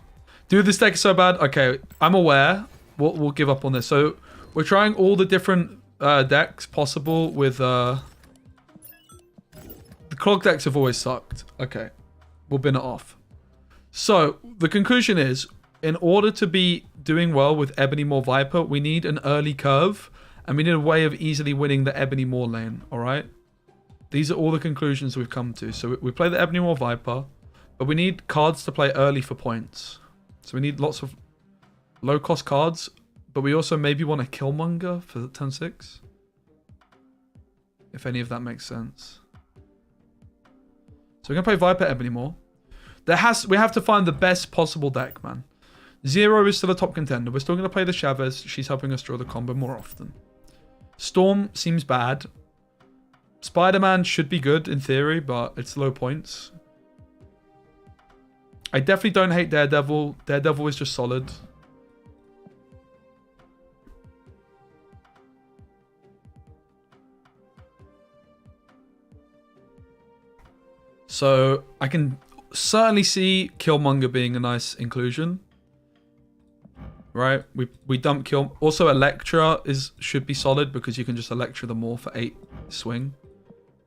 Dude, this deck is so bad. Okay, I'm aware. We'll give up on this. So, we're trying all the different decks possible with... the Clog decks have always sucked. Okay, we'll bin it off. So, the conclusion is, in order to be doing well with Ebony more Viper, we need an early curve. And we need a way of easily winning the Ebony more lane, alright? These are all the conclusions we've come to. So, we play the Ebony more Viper. But we need cards to play early for points. So we need lots of low-cost cards. But we also maybe want a Killmonger for turn 6. If any of that makes sense. So we're going to play Viper Ebony more. We have to find the best possible deck, man. Zero is still a top contender. We're still going to play the Chavez. She's helping us draw the combo more often. Storm seems bad. Spider-Man should be good in theory, but it's low points. I definitely don't hate Daredevil. Daredevil is just solid. So I can certainly see Killmonger being a nice inclusion. Right? We dump Kill. Also Elektra should be solid because you can just Elektra them all for 8 swing.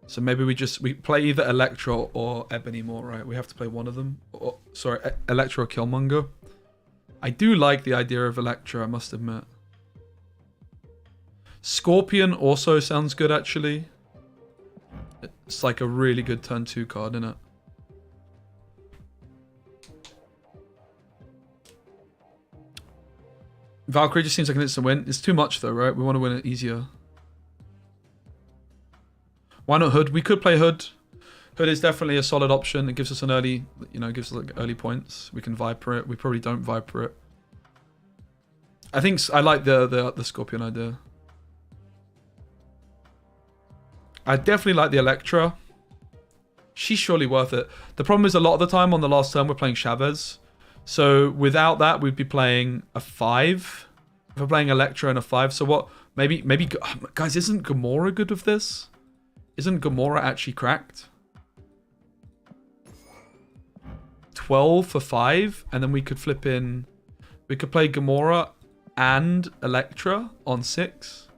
So maybe we play either Elektra or Ebony more, right? We have to play one of them. Sorry, Elektra or Killmonger. I do like the idea of Elektra, I must admit. Scorpion also sounds good, actually. It's like a really good turn 2 card, isn't it? Valkyrie just seems like an instant win. It's too much, though, right? We want to win it easier. Why not Hood? We could play Hood. Hood is definitely a solid option. It gives us an early, gives us like early points. We can Viper it. We probably don't Viper it. I think I like the Scorpion idea. I definitely like the Elektra. She's surely worth it. The problem is a lot of the time on the last turn we're playing Chavez. So without that, we'd be playing a 5. If we're playing Electra and a 5, so what? Maybe, guys, isn't Gamora good with this? Isn't Gamora actually cracked? 12 for 5, and then we could flip in. We could play Gamora and Electra on 6.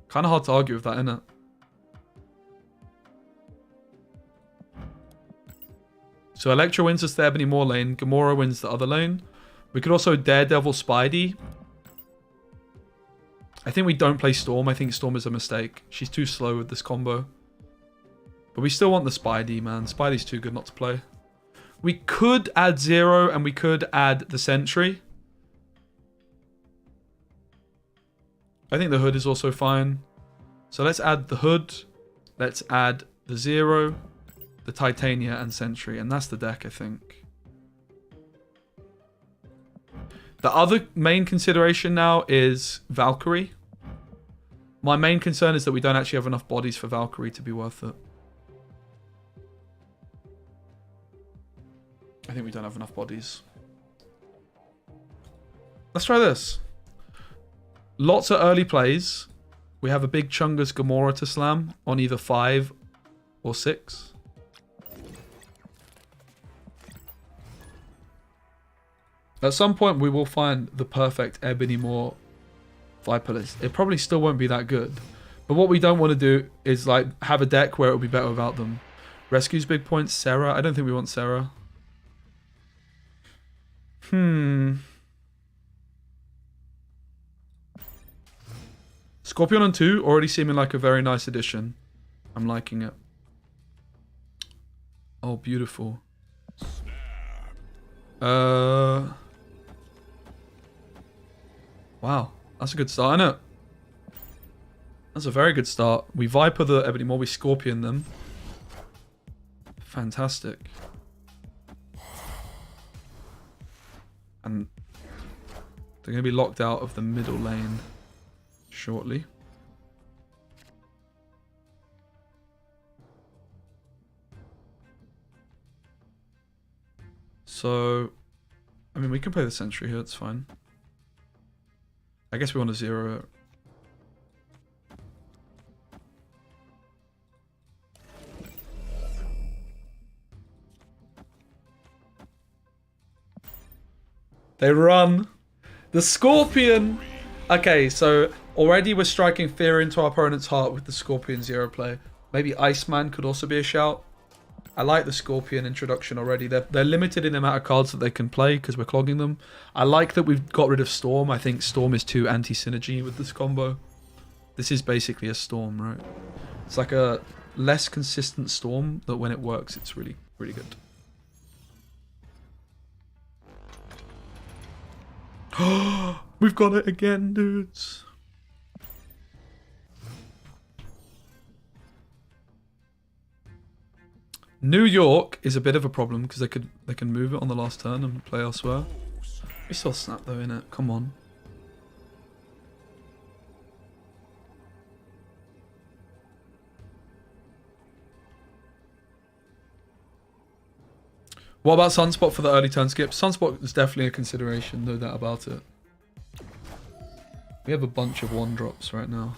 Kind of hard to argue with that, isn't it? So Electra wins us the Ebony Moor lane. Gamora wins the other lane. We could also Daredevil Spidey. I think we don't play Storm. I think Storm is a mistake. She's too slow with this combo. But we still want the Spidey, man. Spidey's too good not to play. We could add Zero and we could add the Sentry. I think the Hood is also fine. So let's add the Hood. Let's add the Zero, the Titania, and Sentry. And that's the deck, I think. The other main consideration now is Valkyrie. My main concern is that we don't actually have enough bodies for Valkyrie to be worth it. I think we don't have enough bodies. Let's try this. Lots of early plays. We have a big Chungus Gamora to slam on either 5 or 6. At some point, we will find the perfect Ebony Moor Viper list. It probably still won't be that good. But what we don't want to do is like have a deck where it will be better without them. Rescues big points. Sarah. I don't think we want Sarah. Scorpion on 2 already seeming like a very nice addition. I'm liking it. Oh, beautiful. Wow, that's a good start, isn't it? That's a very good start. We Viper the Ebony Moor, we Scorpion them. Fantastic. And they're going to be locked out of the middle lane shortly. So, I mean, we can play the Sentry here, it's fine. I guess we want to 0 it. They run. The Scorpion. Okay, so already we're striking fear into our opponent's heart with the Scorpion 0 play. Maybe Iceman could also be a shout. I like the Scorpion introduction already. They're limited in the amount of cards that they can play because we're clogging them. I like that we've got rid of Storm. I think Storm is too anti-synergy with this combo. This is basically a Storm, right? It's like a less consistent Storm that when it works, it's really, really good. We've got it again, dudes. New York is a bit of a problem because they can move it on the last turn and play elsewhere. We still snap though, innit? Come on. What about Sunspot for the early turn skip? Sunspot is definitely a consideration, no doubt about it. We have a bunch of 1-drops right now.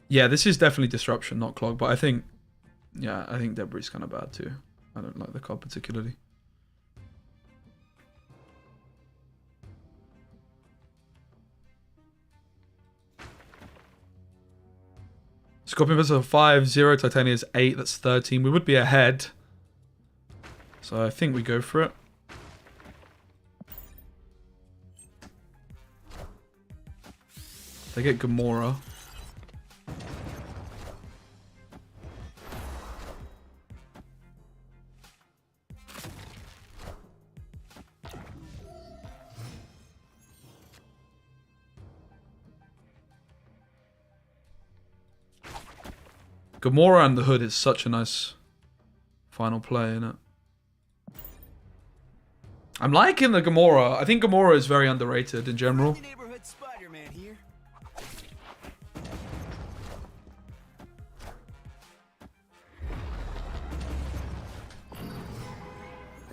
Yeah, this is definitely Disruption, not Clog, but I think, yeah, I think Debris is kind of bad too. I don't like the card particularly. Scorpion versus 5, 0, Titania is 8, that's 13. We would be ahead. So I think we go for it. They get Gamora. Gamora and the Hood is such a nice final play, isn't it? I'm liking the Gamora. I think Gamora is very underrated in general.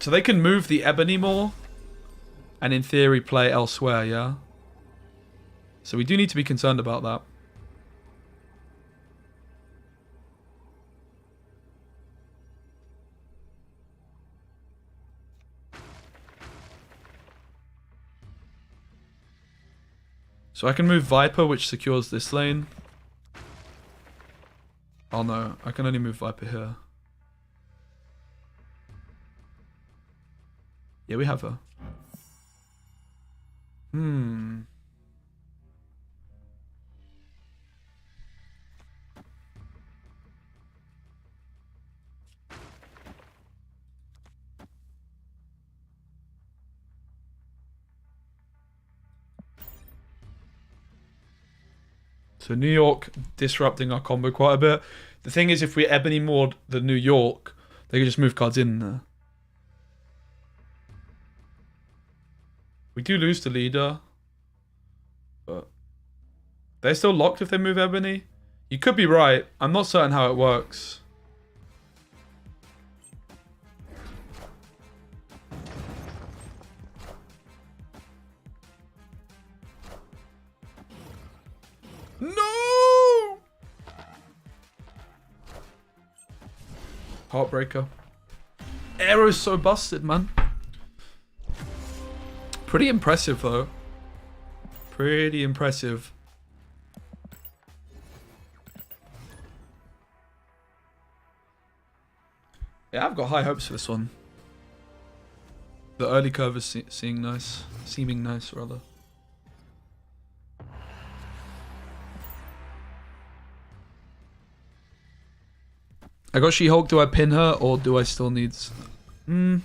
So they can move the Ebony more. And in theory play elsewhere, yeah? So we do need to be concerned about that. So I can move Viper, which secures this lane. Oh no, I can only move Viper here. Yeah, we have her. So New York disrupting our combo quite a bit. The thing is, if we Ebony moored the New York, they could just move cards in there. We do lose the leader. But they're still locked if they move Ebony. You could be right. I'm not certain how it works. No! Heartbreaker. Arrow's so busted, man. Pretty impressive, though. Pretty impressive. Yeah, I've got high hopes for this one. The early curve is seeming nice, rather. I got She-Hulk. Do I pin her or do I still need... I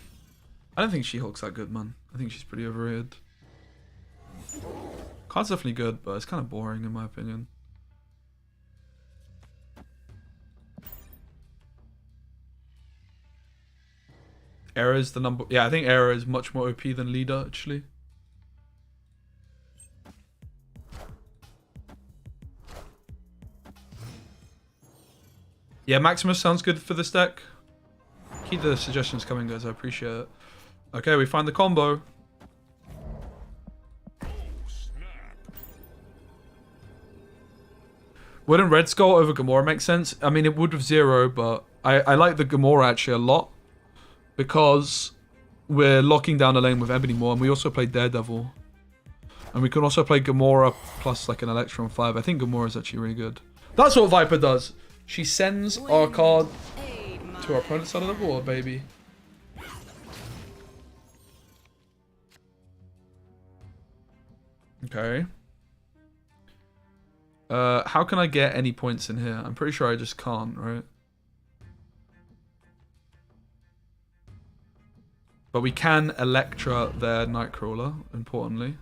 don't think She-Hulk's that good, man. I think she's pretty overrated. Card's definitely good, but it's kind of boring in my opinion. Era's the number... Yeah, I think Era is much more OP than Leader, actually. Yeah, Maximus sounds good for this deck. Keep the suggestions coming, guys. I appreciate it. Okay, we find the combo. Wouldn't Red Skull over Gamora make sense? I mean, it would with Zero, but I like the Gamora actually a lot. Because we're locking down a lane with Ebony more, and we also play Daredevil. And we can also play Gamora plus like an Electron 5. I think Gamora is actually really good. That's what Viper does. She sends our card to our opponent's side of the board, baby. Okay. How can I get any points in here? I'm pretty sure I just can't, right? But we can Electra their Nightcrawler, importantly.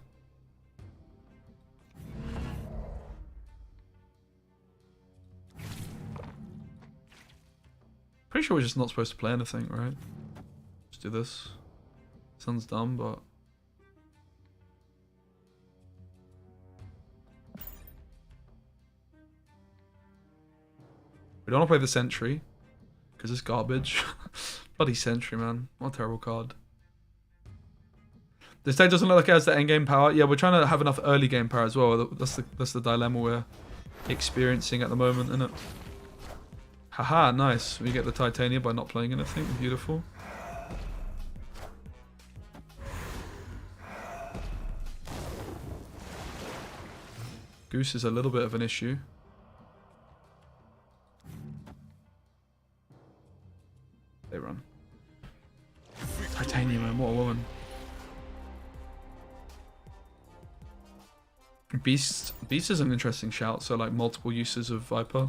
Pretty sure we're just not supposed to play anything, right? Let's do this. Sounds dumb, but... We don't want to play the Sentry. Because it's garbage. Bloody Sentry, man. What a terrible card. This deck doesn't look like it has the endgame power. Yeah, we're trying to have enough early game power as well. That's the dilemma we're experiencing at the moment, isn't it? Haha, nice. We get the Titania by not playing anything. Beautiful. Goose is a little bit of an issue. They run. Titania, man. What a woman. Beast is an interesting shout. So, like, multiple uses of Viper.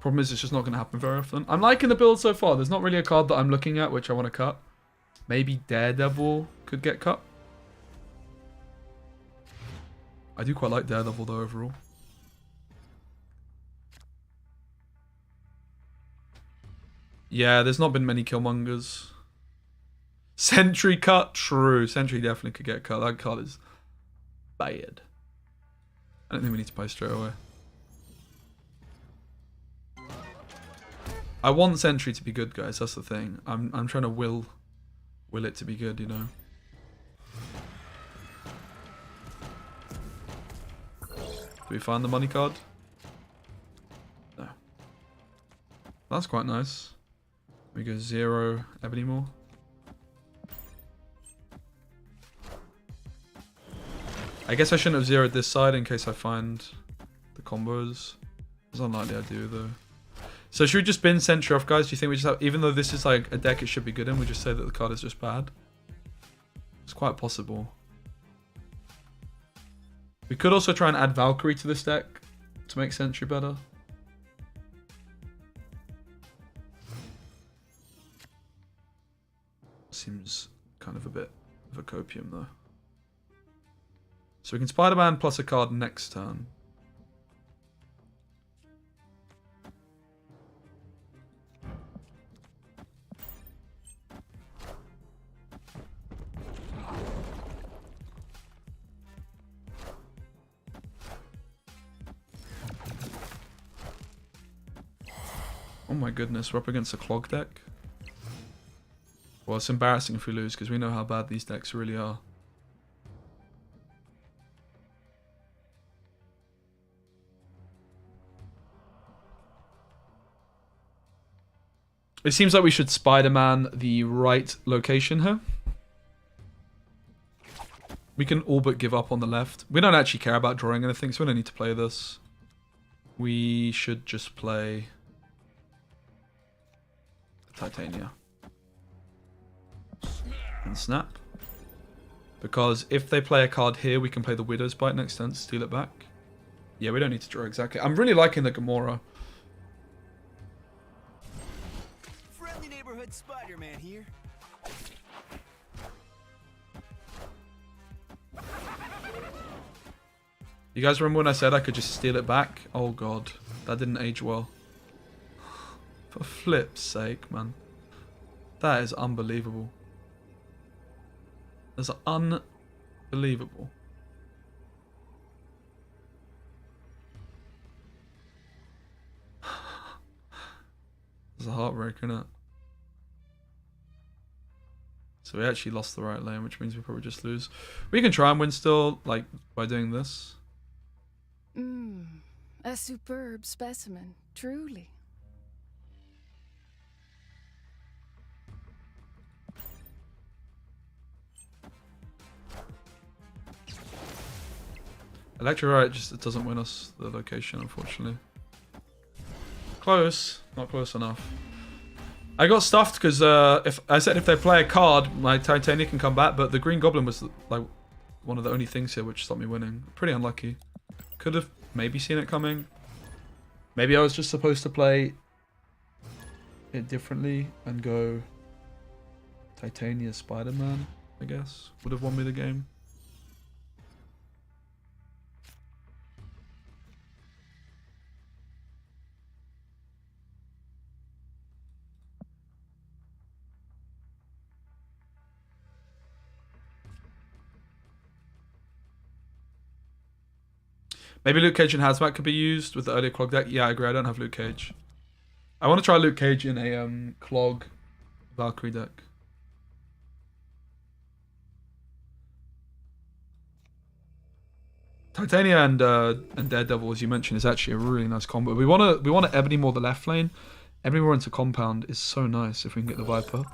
Problem is, it's just not going to happen very often. I'm liking the build so far. There's not really a card that I'm looking at which I want to cut. Maybe Daredevil could get cut. I do quite like Daredevil, though, overall. Yeah, there's not been many Killmongers. Sentry cut? True. Sentry definitely could get cut. That card is bad. I don't think we need to play straight away. I want Sentry to be good, guys. That's the thing. I'm trying to will will it to be good, you know. Do we find the money card? No. That's quite nice. We go 0 Ebony more. I guess I shouldn't have zeroed this side in case I find the combos. It's unlikely I do though. So should we just bin Sentry off, guys? Do you think we just have, even though this is like a deck it should be good in, we just say that the card is just bad? It's quite possible. We could also try and add Valkyrie to this deck to make Sentry better. Seems kind of a bit of a copium though. So we can Spider-Man plus a card next turn. Oh my goodness, we're up against a Clog deck. Well, it's embarrassing if we lose because we know how bad these decks really are. It seems like we should Spider-Man the right location here. We can all but give up on the left. We don't actually care about drawing anything, so we don't need to play this. We should just play Titania. And snap. Because if they play a card here, we can play the Widow's Bite next turn to steal it back. Yeah, we don't need to draw exactly. I'm really liking the Gamora. Friendly neighborhood Spider-Man here. You guys remember when I said I could just steal it back? Oh god, that didn't age well. For flip's sake, man. That is unbelievable. That's unbelievable. It's a heartbreak, isn't it? So we actually lost the right lane, which means we probably just lose. We can try and win still, like, by doing this. A superb specimen, truly. Electro just it doesn't win us the location, unfortunately. Close, not close enough. I got stuffed because if I said if they play a card, my Titania can come back, but the Green Goblin was like one of the only things here which stopped me winning. Pretty unlucky. Could have maybe seen it coming. Maybe I was just supposed to play it differently and go Titania Spider-Man, I guess. Would have won me the game. Maybe Luke Cage and Hazmat could be used with the earlier Clog deck. Yeah, I agree. I don't have Luke Cage. I want to try Luke Cage in a Clog Valkyrie deck. Titania and Daredevil, as you mentioned, is actually a really nice combo. We want to Ebony more the left lane. Ebony more into Compound is so nice if we can get the Viper.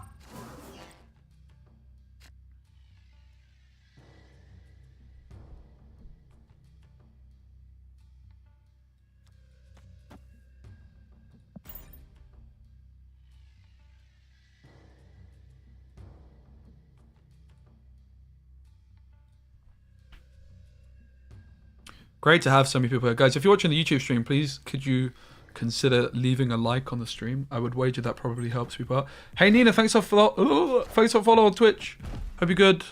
Great to have so many people here. Guys, if you're watching the YouTube stream, please could you consider leaving a like on the stream? I would wager that probably helps people out. Hey Nina, thanks for follow on Twitch. Hope you're good.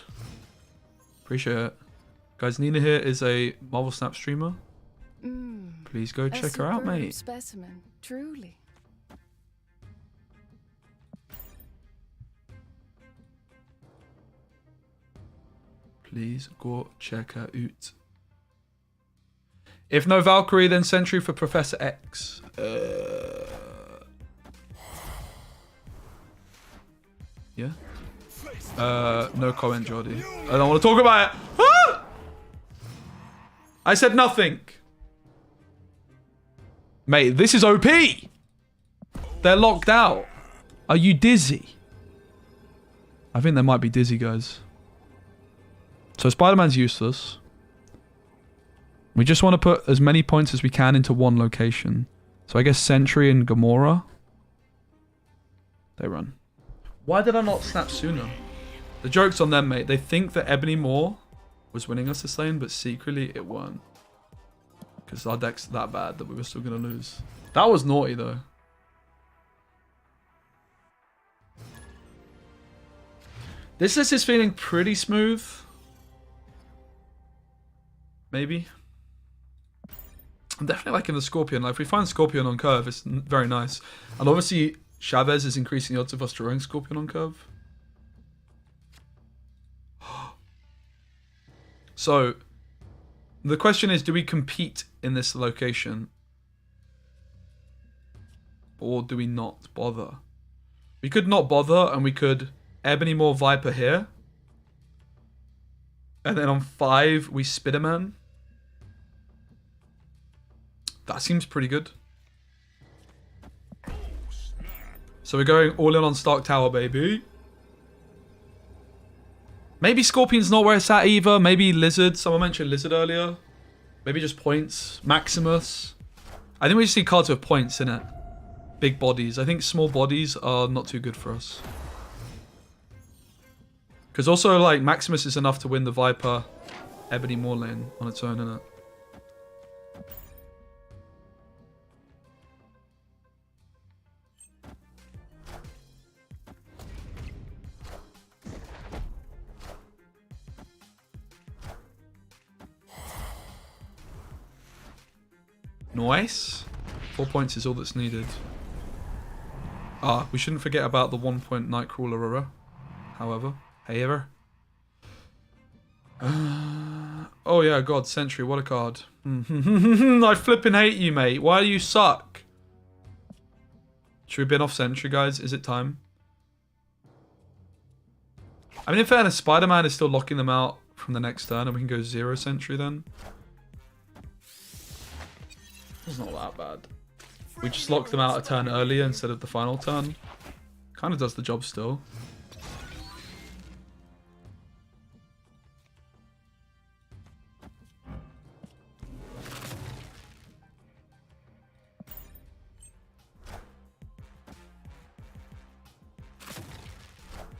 Appreciate it. Guys, Nina here is a Marvel Snap streamer. Please go check her out, mate. Specimen, truly. Please go check her out. If no Valkyrie, then Sentry for Professor X. Yeah? No comment, Jordy. I don't want to talk about it. Ah! I said nothing. Mate, this is OP. They're locked out. Are you dizzy? I think they might be dizzy, guys. So Spider-Man's useless. We just want to put as many points as we can into one location. So I guess Sentry and Gamora. They run. Why did I not snap sooner? The joke's on them, mate. They think that Ebony Moore was winning us this lane, but secretly it weren't. Because our deck's that bad that we were still going to lose. That was naughty, though. This list is feeling pretty smooth. Maybe. I'm definitely liking the Scorpion. Like, if we find Scorpion on curve, it's very nice. And obviously, Chavez is increasing the odds of us drawing Scorpion on curve. So, the question is, do we compete in this location? Or do we not bother? We could not bother, and we could Ebony Moore Viper here. And then on 5, we Spider-Man. That seems pretty good. So we're going all in on Stark Tower, baby. Maybe Scorpion's not where it's at either. Maybe Lizard. Someone mentioned Lizard earlier. Maybe just points. Maximus. I think we just need cards with points in it. Big bodies. I think small bodies are not too good for us. Because also, like, Maximus is enough to win the Viper Ebony Moore lane on its own, innit? Nice. 4 points is all that's needed. Ah, we shouldn't forget about the 1 point Nightcrawler, however. Oh yeah, God, Sentry, what a card. I flipping hate you, mate. Why do you suck? Should we bin off Sentry, guys? Is it time? I mean, in fairness, Spider-Man is still locking them out from the next turn, and we can go 0 Sentry then. It's not that bad. We just lock them out a turn earlier instead of the final turn. Kind of does the job still.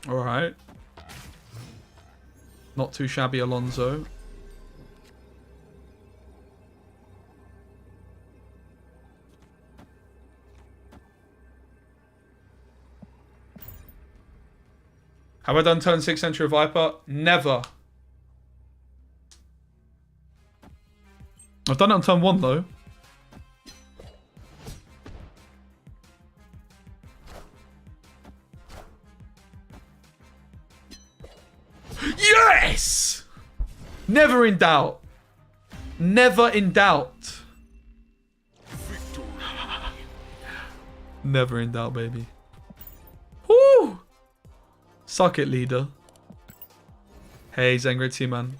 Alright. Not too shabby, Alonso. Have I done turn 6 Sentry Viper? Never. I've done it on turn 1 though. Yes! Never in doubt. Never in doubt. Never in doubt, baby. Woo! Suck it, leader. Hey, Zengrid T-Man.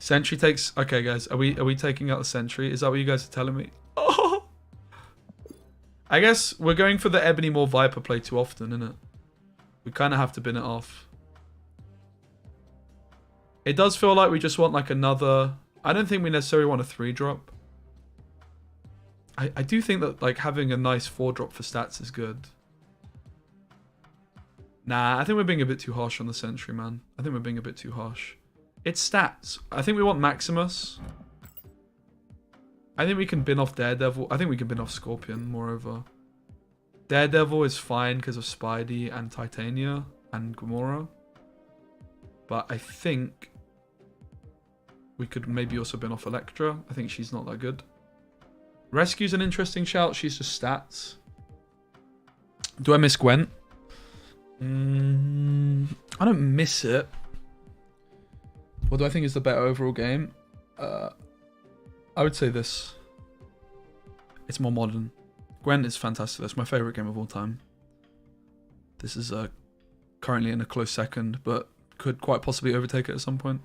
Sentry takes... Okay, guys. Are we taking out the Sentry? Is that what you guys are telling me? Oh! I guess we're going for the Ebony Moore Viper play too often, innit? We kind of have to bin it off. It does feel like we just want like another... I don't think we necessarily want a 3-drop. I do think that like having a nice 4-drop for stats is good. Nah, I think we're being a bit too harsh on the Sentry, man. I think we're being a bit too harsh. It's stats. I think we want Maximus. I think we can bin off Daredevil. I think we can bin off Scorpion, moreover. Daredevil is fine because of Spidey and Titania and Gamora. But I think we could maybe also bin off Elektra. I think she's not that good. Rescue's an interesting shout. She's just stats. Do I miss Gwen? I don't miss it. What do I think is the better overall game? I would say this. It's more modern. Gwen is fantastic. That's my favourite game of all time. This is currently in a close second, but could quite possibly overtake it at some point.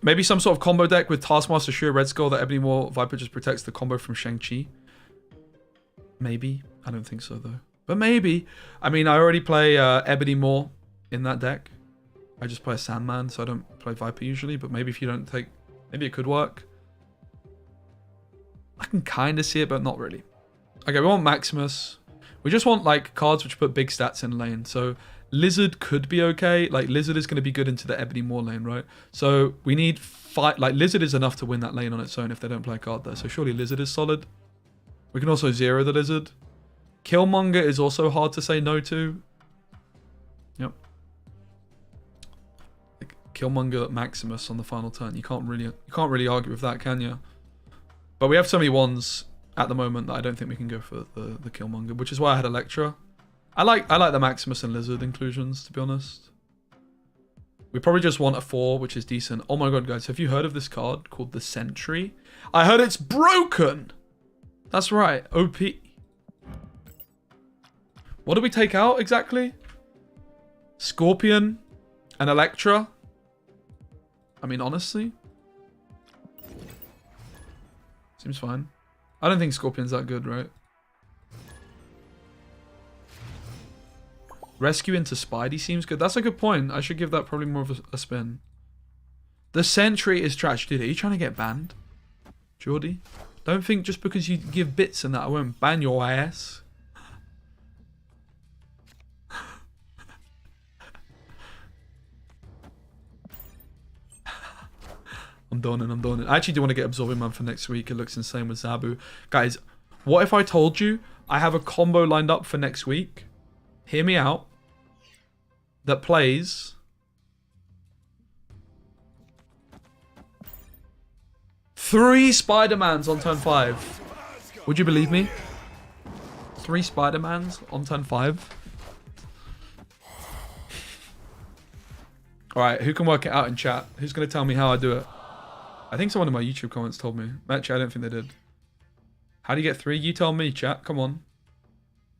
Maybe some sort of combo deck with Taskmaster, Shura, Red Skull that Ebony Maw Viper just protects the combo from Shang-Chi. Maybe. I don't think so, though. But maybe. I mean, I already play Ebony Maw in that deck. I just play a Sandman, so I don't play Viper usually. But maybe if you don't take... Maybe it could work. I can kind of see it, but not really. Okay, we want Maximus. We just want, like, cards which put big stats in lane. So... Lizard could be okay. Like, Lizard is going to be good into the Ebony Maw lane, right? So, we need fight. Like, Lizard is enough to win that lane on its own if they don't play a card there. So, surely Lizard is solid. We can also zero the Lizard. Killmonger is also hard to say no to. Yep. Like, Killmonger Maximus on the final turn. You can't really argue with that, can you? But we have so many ones at the moment that I don't think we can go for the Killmonger, which is why I had Electra. I like the Maximus and Lizard inclusions, to be honest. We probably just want a 4, which is decent. Oh my god, guys, have you heard of this card called the Sentry? I heard it's broken! That's right, OP. What do we take out exactly? Scorpion and Electra? I mean, honestly. Seems fine. I don't think Scorpion's that good, right? Rescue into Spidey seems good. That's a good point. I should give that probably more of a spin. The Sentry is trash. Dude, are you trying to get banned? Geordie? Don't think just because you give bits and that I won't ban your ass. I'm done. I actually do want to get Absorbing Man for next week. It looks insane with Zabu. Guys, what if I told you I have a combo lined up for next week? Hear me out. That plays 3 Spider-Mans on turn 5. Would you believe me? 3 Spider-Mans on turn 5. Alright, who can work it out in chat? Who's going to tell me how I do it? I think someone in my YouTube comments told me. Actually, I don't think they did. How do you get 3? You tell me, chat. Come on.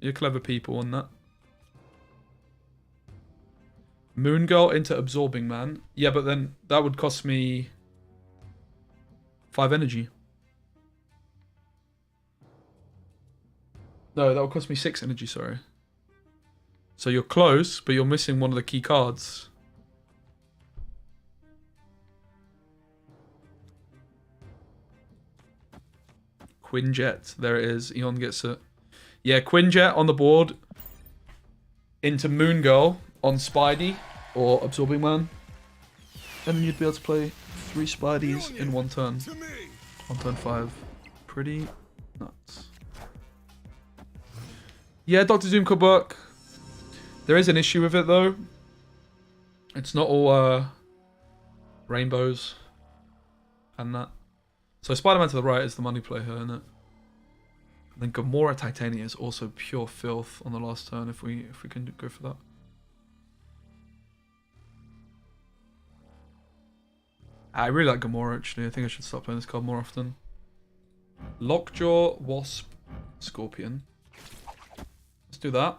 You're clever people on that. Moon Girl into Absorbing Man. Yeah, but then that would cost me 5 energy. No, that would cost me 6 energy, sorry. So you're close, but you're missing one of the key cards. Quinjet. There it is. Eon gets it. Yeah, Quinjet on the board. Into Moon Girl on Spidey or Absorbing Man. And then you'd be able to play 3 Spideys in one turn. On turn 5. Pretty nuts. Yeah, Dr. Doom could work. There is an issue with it though. It's not all rainbows and that. So Spider-Man to the right is the money play here, isn't it? And then Gamora Titania is also pure filth on the last turn if we can go for that. I really like Gamora actually. I think I should start playing this card more often. Lockjaw, Wasp, Scorpion. Let's do that.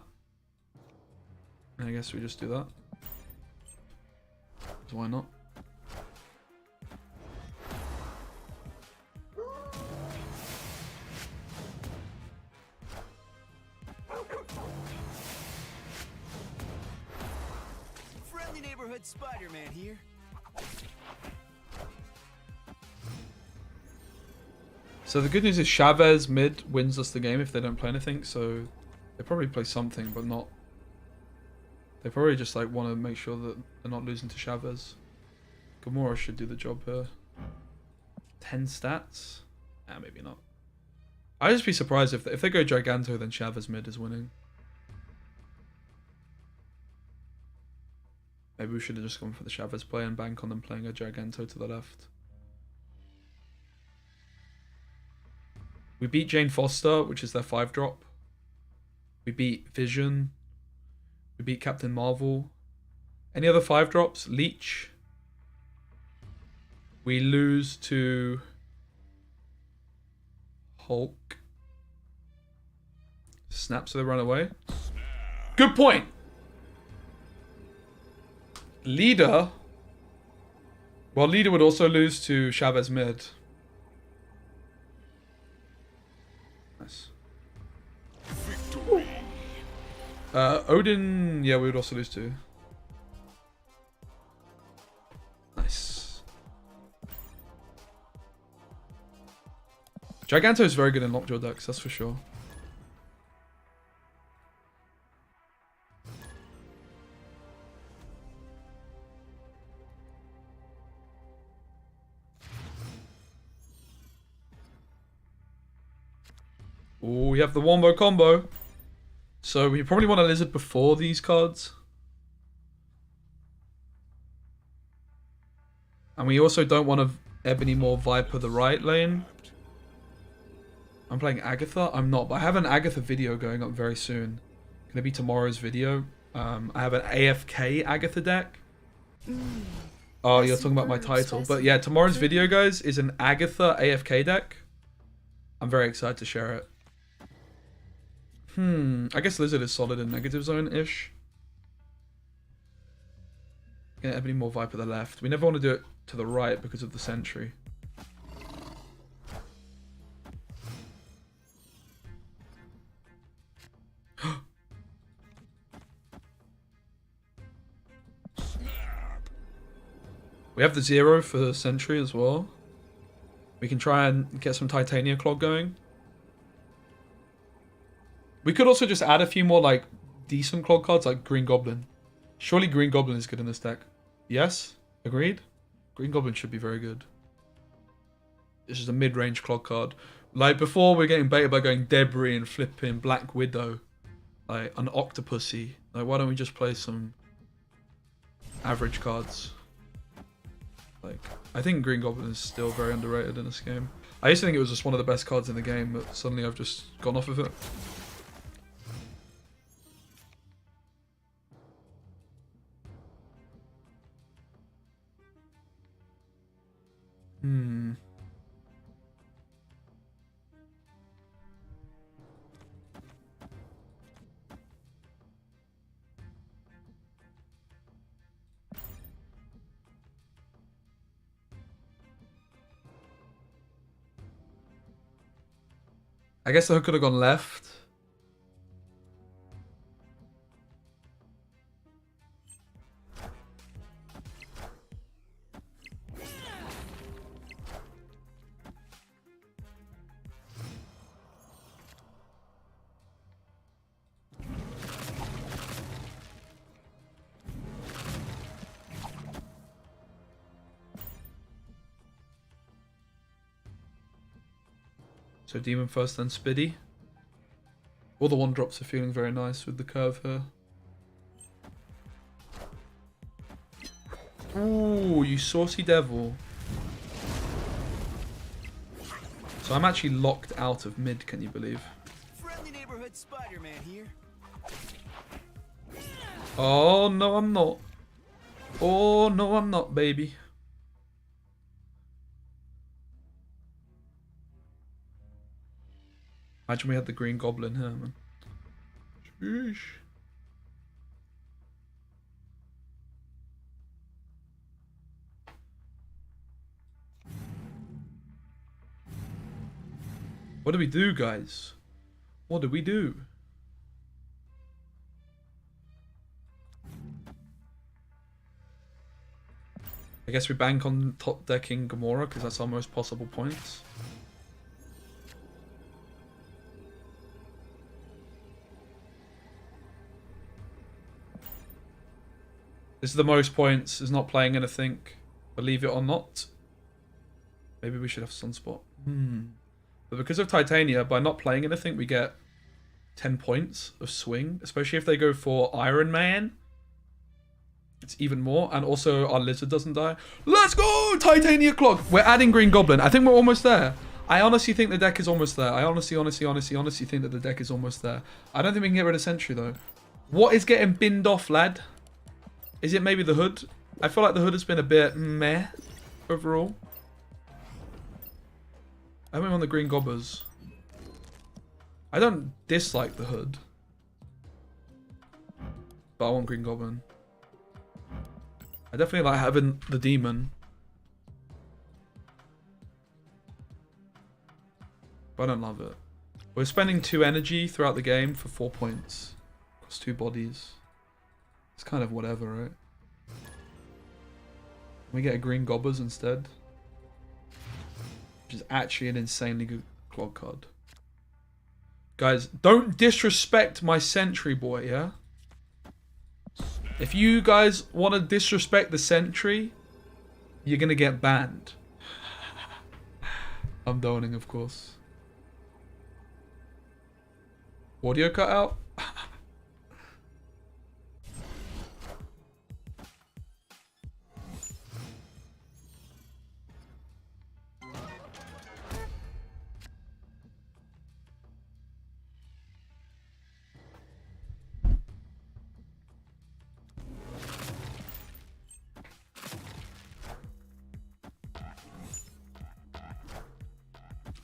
I guess we just do that. So why not? Friendly neighborhood Spider-Man here. So the good news is Chavez mid wins us the game if they don't play anything, so they probably play something, but not... They probably just like want to make sure that they're not losing to Chavez. Gamora should do the job here. 10 stats? Nah, maybe not. I'd just be surprised if they go Giganto, then Chavez mid is winning. Maybe we should have just gone for the Chavez play and bank on them playing a Giganto to the left. We beat Jane Foster, which is their 5-drop. We beat Vision. We beat Captain Marvel. Any other 5-drops? Leech. We lose to Hulk. Snap so they run away. Good point. Leader. Well, Leader would also lose to Chavez mid. Nice. Odin, yeah, we would also lose to. Nice. Giganto is very good in Lockjaw decks, that's for sure. Oh, we have the wombo combo. So we probably want a Lizard before these cards. And we also don't want a Ebony more Viper the right lane. I'm playing Agatha? I'm not, but I have an Agatha video going up very soon. Gonna be tomorrow's video. I have an AFK Agatha deck. Oh, you're talking about my title. But yeah, tomorrow's video, guys, is an Agatha AFK deck. I'm very excited to share it. I guess Lizard is solid in negative zone-ish. Yeah, Ebony more Viper the left. We never want to do it to the right because of the sentry. We have the 0 for the sentry as well. We can try and get some Titania Clog going. We could also just add a few more like decent Clog cards like Green Goblin. Surely Green Goblin is good in this deck. Yes? Agreed? Green Goblin should be very good. This is a mid-range Clog card. Like before we're getting baited by going Debris and flipping Black Widow. Like an Octopussy. Like why don't we just play some average cards? Like I think Green Goblin is still very underrated in this game. I used to think it was just one of the best cards in the game, but suddenly I've just gone off of it. I guess the hook could have gone left. So Demon first, then Spiddy. All the 1-drops are feeling very nice with the curve here. Ooh, you saucy devil. So I'm actually locked out of mid, can you believe? Friendly neighborhood Spider-Man here. Oh, no I'm not. Oh, no I'm not, baby. Imagine we had the Green Goblin here, man. Sheesh. What do we do, guys? What do we do? I guess we bank on top decking Gamora because that's our most possible points. This is the most points, is not playing anything, believe it or not. Maybe we should have Sunspot. But because of Titania, by not playing anything, we get 10 points of swing, especially if they go for Iron Man. It's even more, and also our Lizard doesn't die. Let's go! Titania Clog! We're adding Green Goblin. I think we're almost there. I honestly think the deck is almost there. I honestly think that the deck is almost there. I don't think we can get rid of Sentry, though. What is getting binned off, lad? Is it maybe the hood? I feel like the hood has been a bit meh overall. I went on the Green Gobbers. I don't dislike the hood. But I want Green Goblin. I definitely like having the demon. But I don't love it. We're spending 2 energy throughout the game for 4 points. Costs 2 bodies. It's kind of whatever, right? We get a green Gobbers instead. Which is actually an insanely good Clog card. Guys, don't disrespect my Sentry boy, yeah? If you guys want to disrespect the Sentry, you're going to get banned. I'm doning, of course. Audio cut out?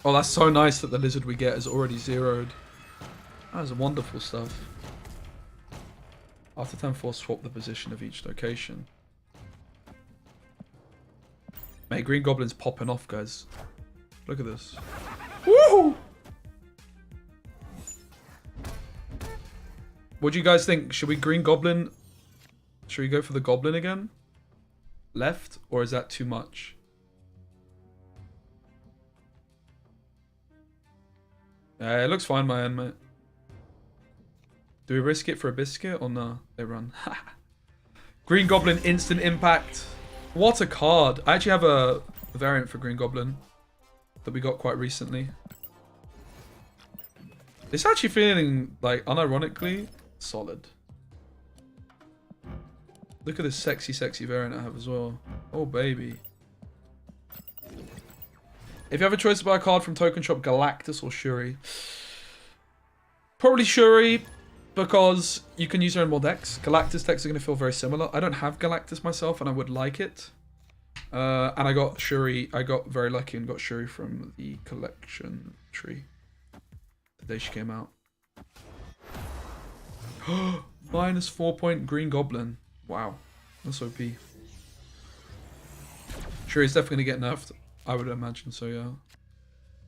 Oh, that's so nice that the lizard we get is already zeroed. That is wonderful stuff. After turn 4, swap the position of each location. Mate, Green Goblin's popping off, guys. Look at this. Woohoo! What do you guys think? Should we Green Goblin? Should we go for the Goblin again? Left? Or is that too much? It looks fine, my end, mate. Do we risk it for a biscuit or no? They run. Green Goblin instant impact. What a card. I actually have a variant for Green Goblin that we got quite recently. It's actually feeling, like, unironically solid. Look at this sexy, sexy variant I have as well. Oh, baby. If you have a choice to buy a card from Token Shop, Galactus or Shuri? Probably Shuri, because you can use her in more decks. Galactus decks are going to feel very similar. I don't have Galactus myself, and I would like it. And I got Shuri. I got very lucky and got Shuri from the collection tree the day she came out. Minus 4 point Green Goblin. Wow, that's OP. Shuri's definitely going to get nerfed. I would imagine so, yeah.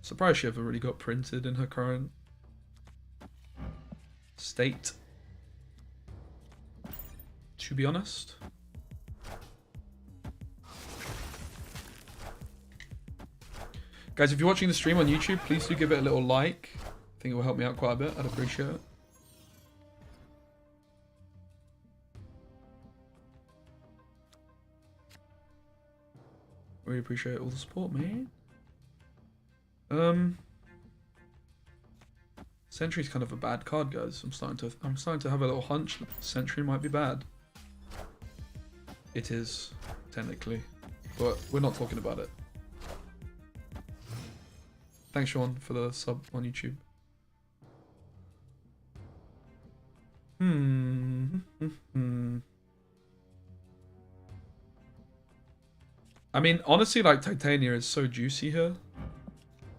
Surprised she ever really got printed in her current state, to be honest. Guys, if you're watching the stream on YouTube, please do give it a little like. I think it will help me out quite a bit. I'd appreciate it. Really appreciate all the support, man. Sentry's kind of a bad card, guys. I'm starting to have a little hunch that Sentry might be bad. It is, technically, but we're not talking about it. Thanks, Sean, for the sub on YouTube. I mean, honestly, like, Titania is so juicy here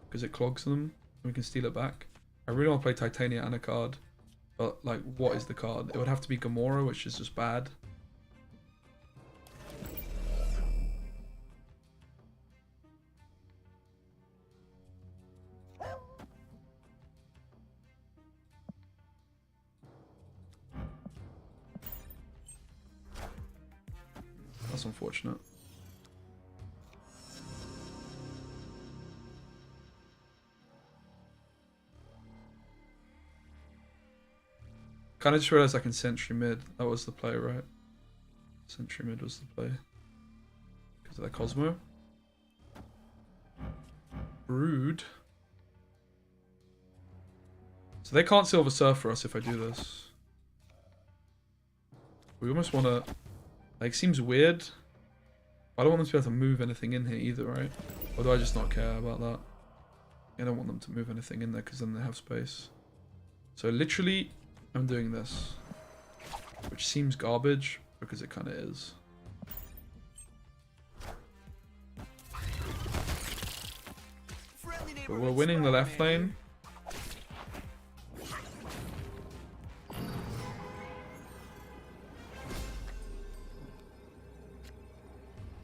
because it clogs them and we can steal it back. I really want to play Titania and a card, but, like, what is the card? It would have to be Gamora, which is just bad. That's unfortunate. Kind of just realized I can Sentry mid. That was the play, right? Sentry mid was the play. Because of that Cosmo. Brood. So they can't Silver Surf for us if I do this. We almost want to... Like, seems weird. I don't want them to be able to move anything in here either, right? Or do I just not care about that? I don't want them to move anything in there because then they have space. So literally, I'm doing this. Which seems garbage, because it kind of is. But we're winning the left lane.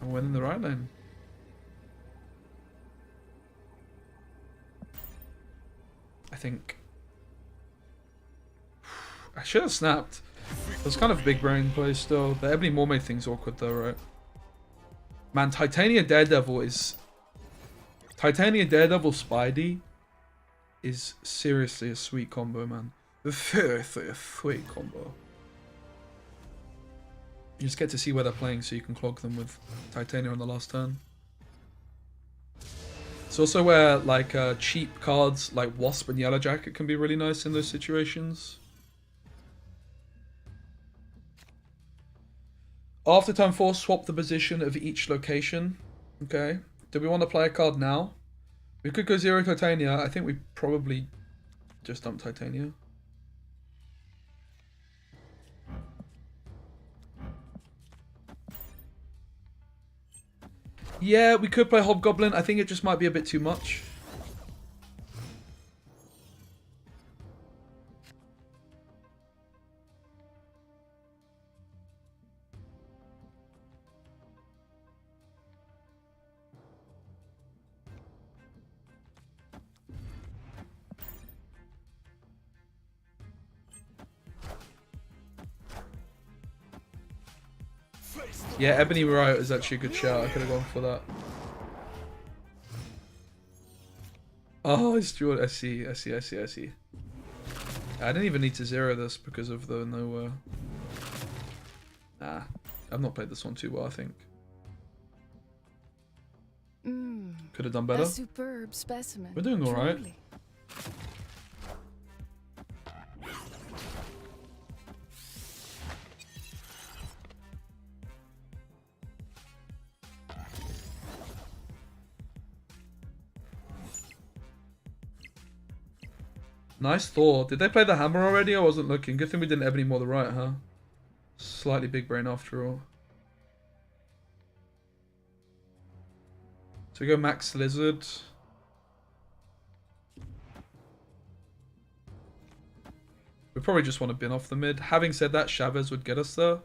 And win in the right lane. I think. I should have snapped. It was kind of a big brain play still. The Ebony Maw made things awkward though, right? Man, Titania Daredevil is... Titania Daredevil Spidey is seriously a sweet combo, man. Seriously a sweet combo. You just get to see where they're playing so you can clog them with Titania on the last turn. It's also where like cheap cards like Wasp and Yellow Jacket can be really nice in those situations. After turn 4, swap the position of each location. Okay. Do we want to play a card now? We could go 0 Titania. I think we probably just dump Titania. Yeah, we could play Hobgoblin. I think it just might be a bit too much. Yeah, Ebony Riot is actually a good shout. I could have gone for that. Oh, it's Jordan. I see. I didn't even need to 0 this because of the no... Nah, I've not played this one too well, I think. Could have done better. A superb specimen. We're doing alright. Truly. Nice Thor. Did they play the hammer already? I wasn't looking. Good thing we didn't Ebony Maw the right, huh? Slightly big brain after all. So we go Max Lizard. We probably just want to bin off the mid. Having said that, Chavez would get us there.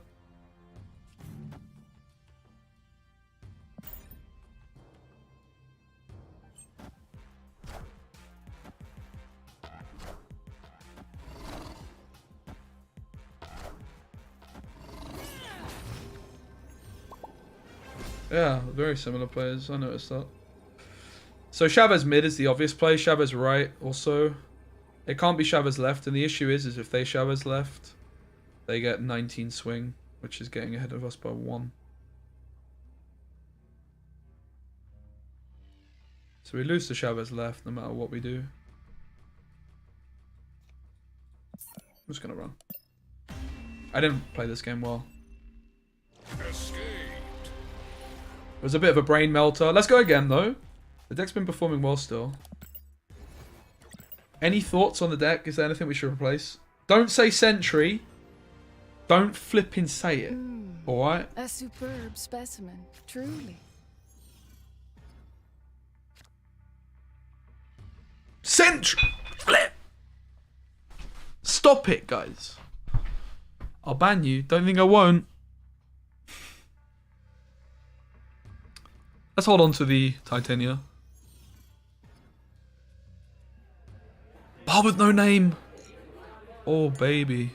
Yeah, very similar players. I noticed that. So Chavez mid is the obvious play. Chavez right also. It can't be Chavez left, and the issue is if they Chavez left, they get 19 swing, which is getting ahead of us by 1. So we lose to Chavez left no matter what we do. I'm just gonna run. I didn't play this game well. It was a bit of a brain melter. Let's go again, though. The deck's been performing well still. Any thoughts on the deck? Is there anything we should replace? Don't say Sentry. Don't flipping say it. Alright? A superb specimen. Truly. Sentry! Flip! Stop it, guys. I'll ban you. Don't think I won't. Let's hold on to the Titania. Bar with no name. Oh, baby.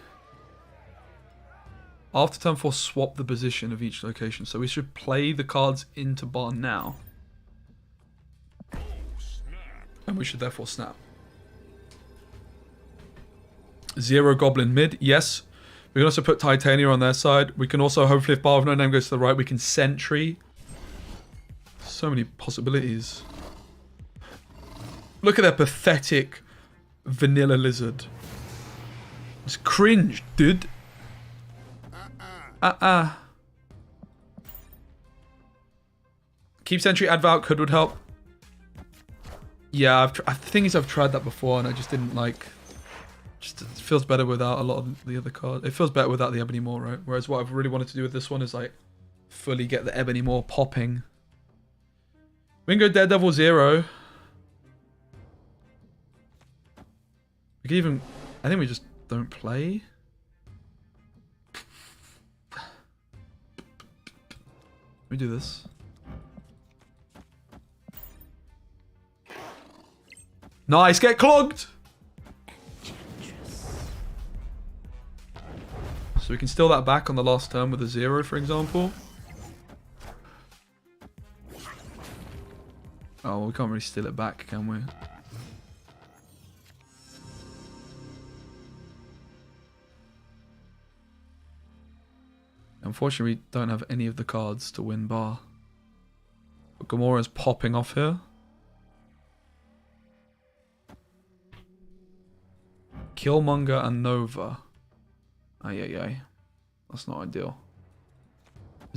After turn 4, swap the position of each location. So we should play the cards into bar now. And we should therefore snap. 0 Goblin mid. Yes. We can also put Titania on their side. We can also, hopefully, if bar with no name goes to the right, we can Sentry. So many possibilities. Look at that pathetic vanilla lizard. It's cringe, dude. Keep Sentry, add Valk, would help. Yeah, the thing is I've tried that before and I just didn't like. Just it feels better without a lot of the other cards. It feels better without the Ebony Maw, right? Whereas what I've really wanted to do with this one is like fully get the Ebony Maw popping. We can go Daredevil 0. We can even... I think we just don't play. We do this. Nice, get clogged! So we can steal that back on the last turn with a 0, for example. Oh, well, we can't really steal it back, can we? Unfortunately, we don't have any of the cards to win bar. But Gamora's popping off here. Killmonger and Nova. Ay, ay, ay. That's not ideal.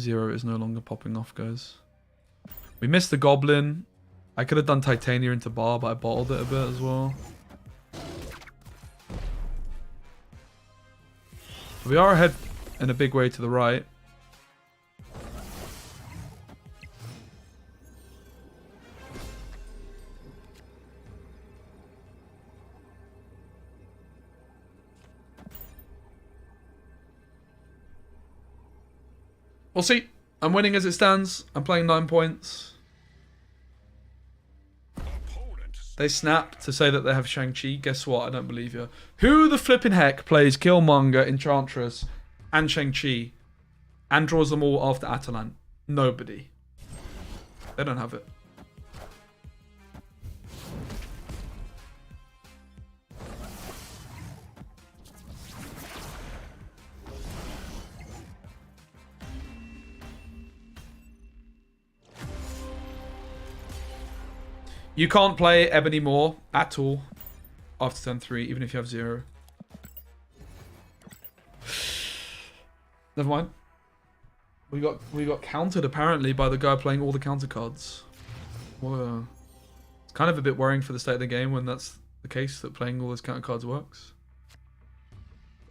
0 is no longer popping off, guys. We missed the Goblin. I could have done Titania into bar, but I bottled it a bit as well. We are ahead in a big way to the right. We'll see. I'm winning as it stands. I'm playing 9 points. They snap to say that they have Shang-Chi. Guess what? I don't believe you. Who the flipping heck plays Killmonger, Enchantress, and Shang-Chi and draws them all after Atalant? Nobody. They don't have it. You can't play Ebony more at all after turn 3, even if you have 0. Never mind. We got countered apparently by the guy playing all the counter cards. Whoa. It's kind of a bit worrying for the state of the game when that's the case, that playing all those counter cards works.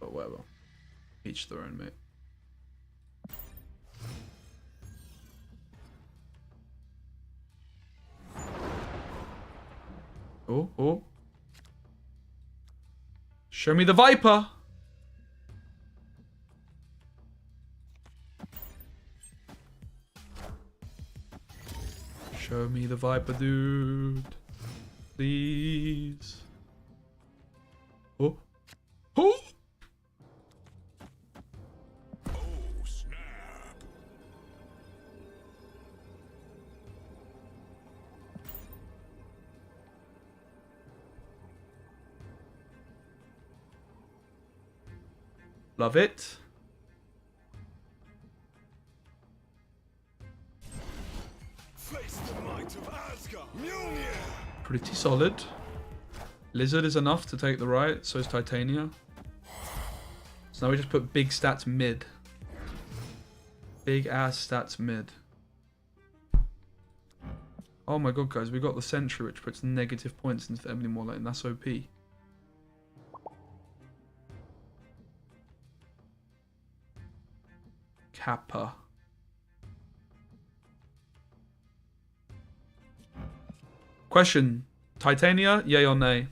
But whatever. Each their own, mate. Oh, oh. Show me the Viper. Show me the Viper, dude. Please. Oh. Oh. Love it. Pretty solid. Lizard is enough to take the right, so is Titania. So now we just put big stats mid. Big ass stats mid. Oh my god, guys, we got the Sentry, which puts negative points into the Ebony Maw lane. That's OP. Kappa. Question. Titania, yay or nay?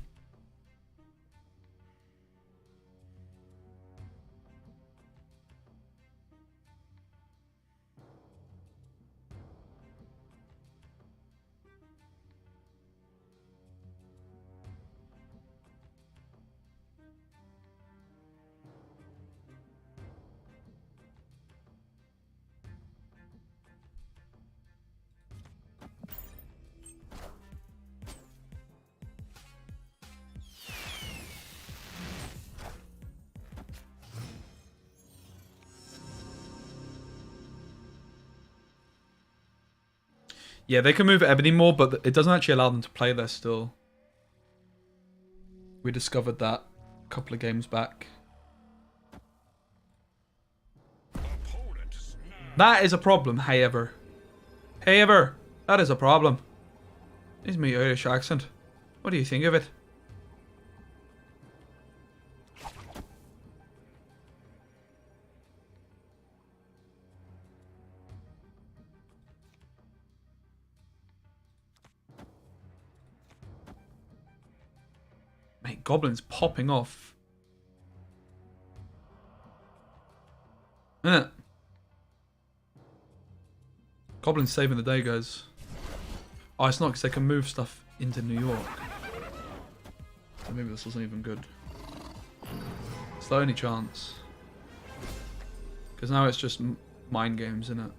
Yeah, they can move Ebony more, but it doesn't actually allow them to play there still. We discovered that a couple of games back. That is a problem, hey ever. Hey ever, that is a problem. It's my Irish accent. What do you think of it? Mate, Goblin's popping off. Isn't it? Goblin's saving the day, guys. Oh, it's not because they can move stuff into New York. So maybe this wasn't even good. It's the only chance. Because now it's just mind games, isn't it?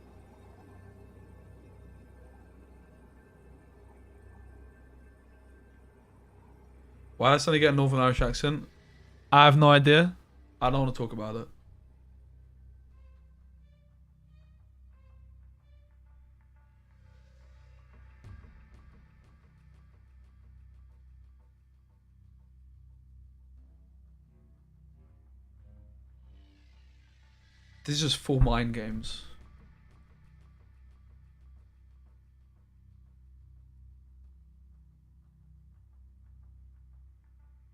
Why did I suddenly get a Northern Irish accent? I have no idea. I don't want to talk about it. This is just full mind games.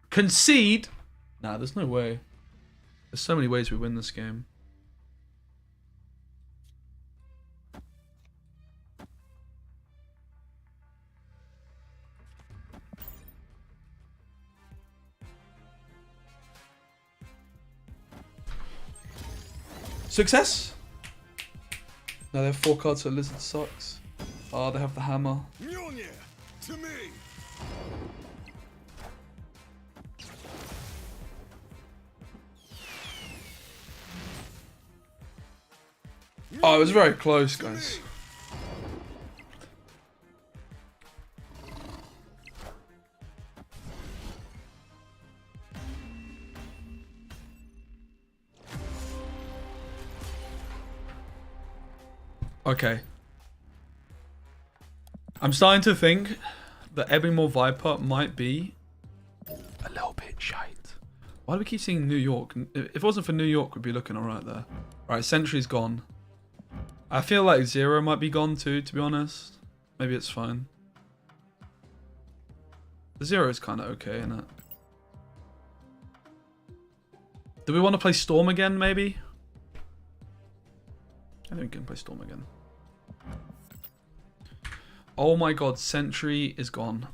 Concede? Nah, there's no way. There's so many ways we win this game. Success? Now they have 4 cards, so Lizard sucks. Oh, they have the hammer. Mjolnir, to me. Oh, it was very close, guys. Okay. I'm starting to think that Ebony Viper might be a little bit shite. Why do we keep seeing New York? If it wasn't for New York, we'd be looking alright there. Right, Sentry's gone. I feel like Zero might be gone too, to be honest. Maybe it's fine. The Zero is kind of okay, isn't it? Do we want to play Storm again, maybe? I think we can play Storm again. Oh my god, Sentry is gone.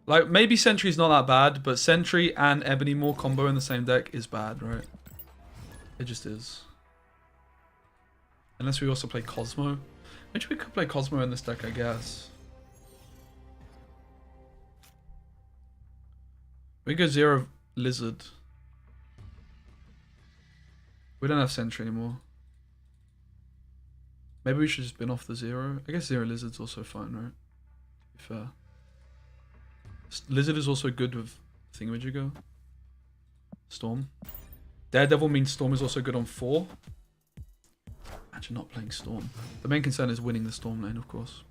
Like, maybe Sentry's not that bad, but Sentry and Ebony Maw combo in the same deck is bad, right? It just is. Unless we also play Cosmo. Which we could play Cosmo in this deck, I guess. We go Zero Lizard. We don't have Sentry anymore. Maybe we should just bin off the Zero. I guess Zero Lizard's also fine, right? To be fair. Lizard is also good with Thingamajigger. Storm. Daredevil means Storm is also good on 4. Imagine not playing Storm. The main concern is winning the Storm lane, of course.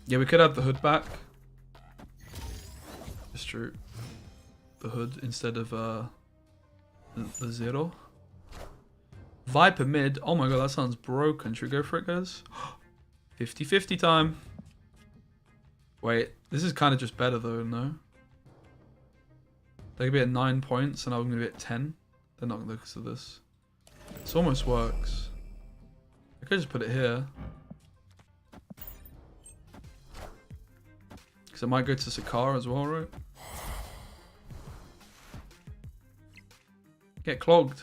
Yeah, we could have the Hood back. It's true. The Hood instead of the Zero. Viper mid. Oh my god, that sounds broken. Should we go for it, guys? 50-50 time. Wait, this is kind of just better though, no? They could be at 9 points and I'm going to be at 10. They're not going to look at this. This almost works. I could just put it here. Because it might go to Sakara as well, right? Get clogged.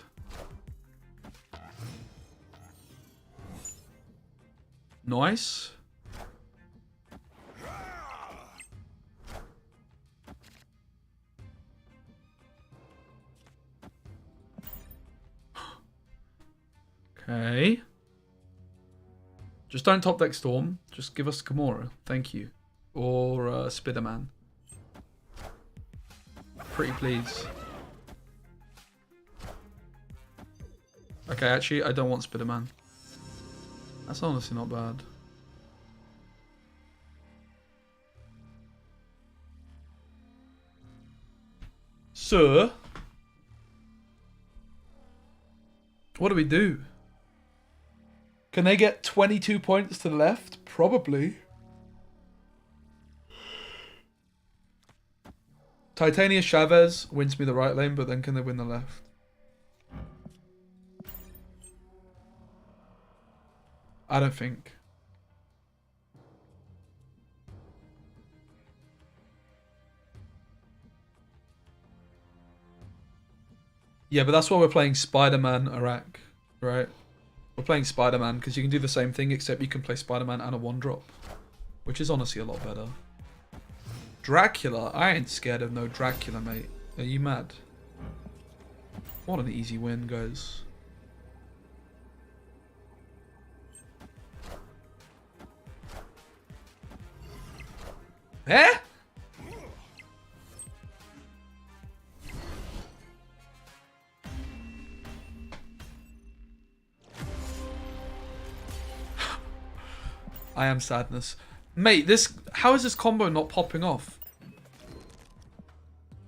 Nice. Okay. Just don't top deck Storm. Just give us Gamora. Thank you. Or Spider-Man. Pretty please. Okay, actually, I don't want Spider-Man. That's honestly not bad. Sir? What do we do? Can they get 22 points to the left? Probably. Titania Chavez wins me the right lane, but then can they win the left? I don't think. Yeah, but that's why we're playing Spider-Man Iraq, right? We're playing Spider-Man because you can do the same thing, except you can play Spider-Man and a 1-drop, which is honestly a lot better. Dracula? I ain't scared of no Dracula, mate. Are you mad? What an easy win, guys. Eh? I am sadness. Mate, how is this combo not popping off?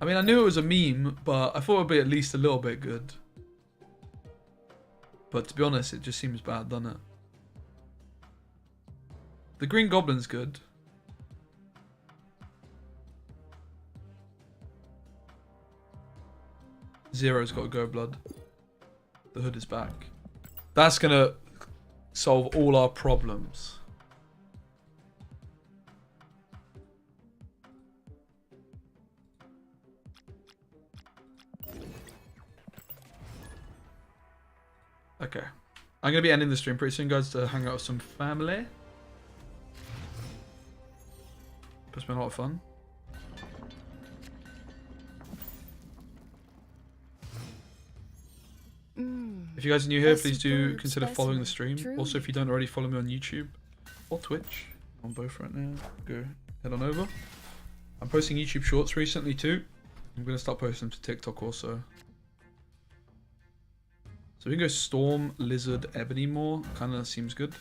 I mean, I knew it was a meme, but I thought it would be at least a little bit good. But to be honest, it just seems bad, doesn't it? The Green Goblin's good. Zero's got to go, blood. The hood is back. That's gonna solve all our problems. Okay. I'm going to be ending the stream pretty soon, guys, to hang out with some family. It's been a lot of fun. If you guys are new here, please do consider following the stream. Also, if you don't already follow me on YouTube or Twitch, on both right now, go head on over. I'm posting YouTube shorts recently too. I'm going to start posting them to TikTok also. So we can go Storm, Lizard, Ebony more. Kind of seems good.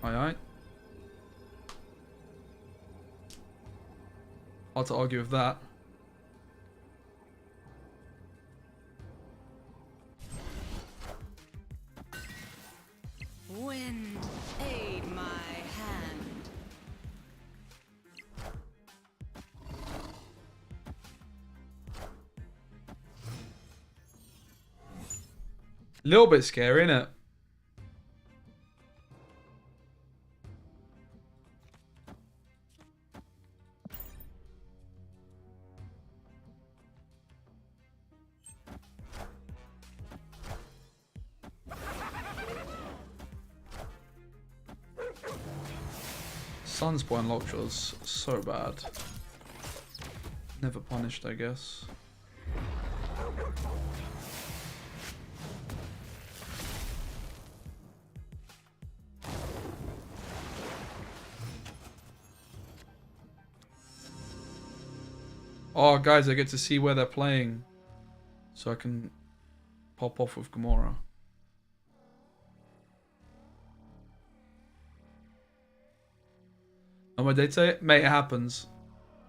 Aye. Hard to argue with that. Wind, aid my hand. Little bit scary, innit? Sunspoint Lockjaw's so bad. Never punished, I guess. Oh, guys, I get to see where they're playing, so I can pop off with Gamora. On my date, mate, it happens.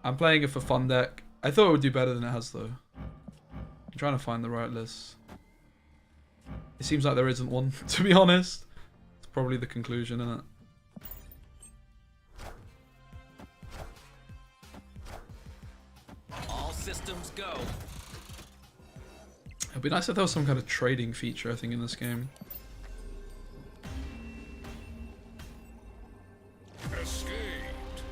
I'm playing it for fun deck. I thought it would do better than it has, though. I'm trying to find the right list. It seems like there isn't one, to be honest. It's probably the conclusion, isn't it? Systems go. It'd be nice if there was some kind of trading feature, I think, in this game. Escaped.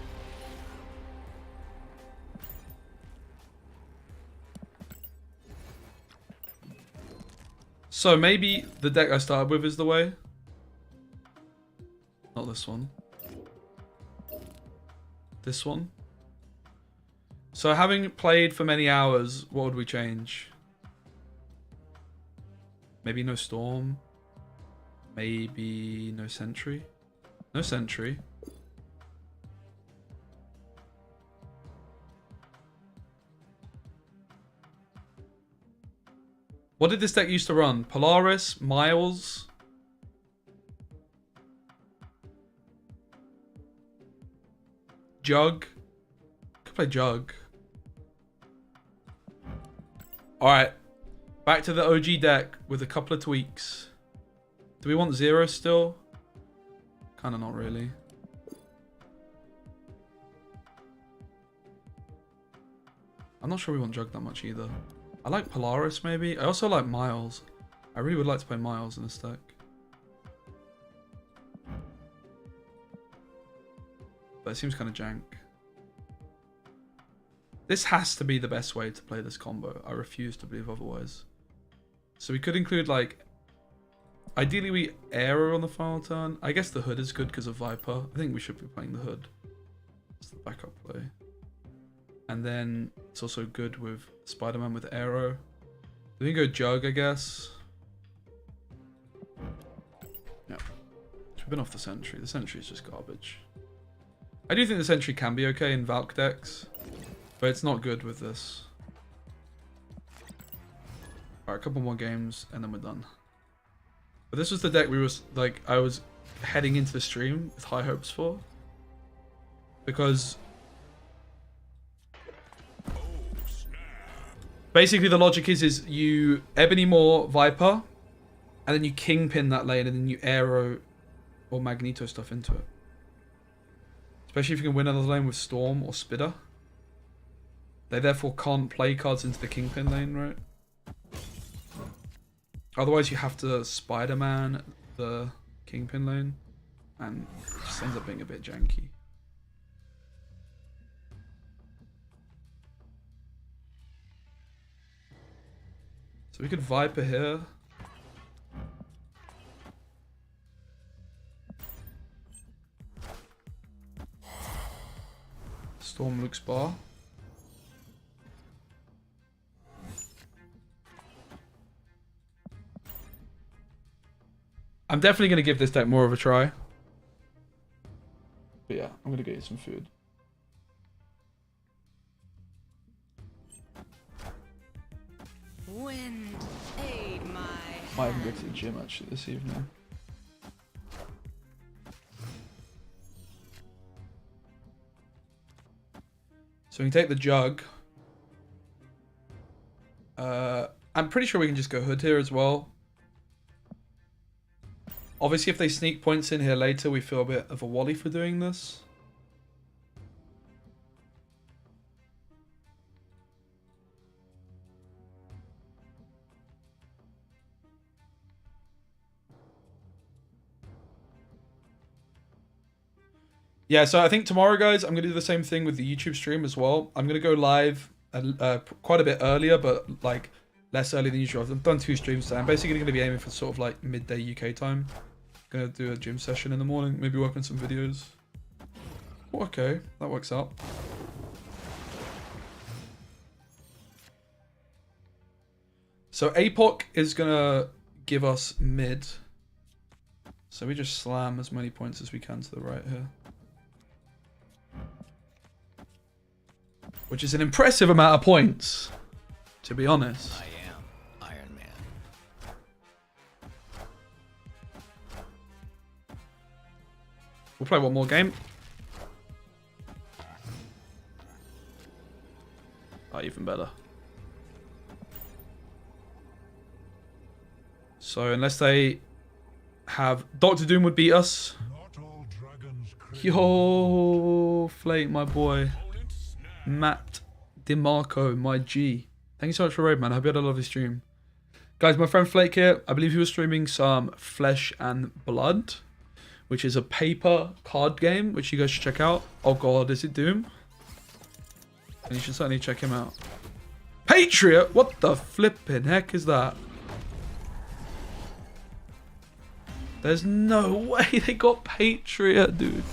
So maybe the deck I started with is the way. Not this one. This one. So having played for many hours, what would we change? Maybe no Storm. Maybe no Sentry. No Sentry. What did this deck used to run? Polaris, Miles. Jug. Could play Jug. Alright. Back to the OG deck with a couple of tweaks. Do we want Zero still? Kind of not really. I'm not sure we want Jug that much either. I like Polaris maybe. I also like Miles. I really would like to play Miles in this deck. But it seems kind of jank. This has to be the best way to play this combo. I refuse to believe otherwise. So we could include like... Ideally we Aero on the final turn. I guess the Hood is good because of Viper. I think we should be playing the Hood. It's the backup play. And then it's also good with Spider-Man with Aero. We can go Jug, I guess. Yeah. We've been off the Sentry. The Sentry is just garbage. I do think the Sentry can be okay in Valk decks, but it's not good with this. Alright, a couple more games and then we're done. But this was the deck we was like I was heading into the stream with high hopes for. Because basically the logic is you Ebony more Viper and then you Kingpin that lane and then you Aero or Magneto stuff into it. Especially if you can win another lane with Storm or Spitter. They therefore can't play cards into the Kingpin lane, right? Otherwise you have to Spider-Man the Kingpin lane. And it just ends up being a bit janky. So we could Viper here. Storm Luke's bar. I'm definitely going to give this deck more of a try. But yeah, I'm going to get you some food. Wind, aid my Might even hand. go to the gym actually this evening. So we can take the Jug. I'm pretty sure we can just go Hood here as well. Obviously, if they sneak points in here later, we feel a bit of a wally for doing this. Yeah, so I think tomorrow, guys, I'm going to do the same thing with the YouTube stream as well. I'm going to go live quite a bit earlier, but like less early than usual. I've done 2 streams today. I'm basically going to be aiming for sort of like midday UK time. Going to do a gym session in the morning, maybe work on some videos. Oh, okay, that works out. So APOC is going to give us mid. So we just slam as many points as we can to the right here. Which is an impressive amount of points, to be honest. I am Iron Man. We'll play one more game. Oh, even better. So unless they have... Dr. Doom would beat us. Not all dragons crave. Yo, Flake, my boy. Matt DeMarco, my G. Thank you so much for raid, man. I hope you had a lovely stream. Guys, my friend Flake here. I believe he was streaming some Flesh and Blood, which is a paper card game, which you guys should check out. Oh god, is it Doom? And you should certainly check him out. Patriot? What the flipping heck is that? There's no way they got Patriot, dude.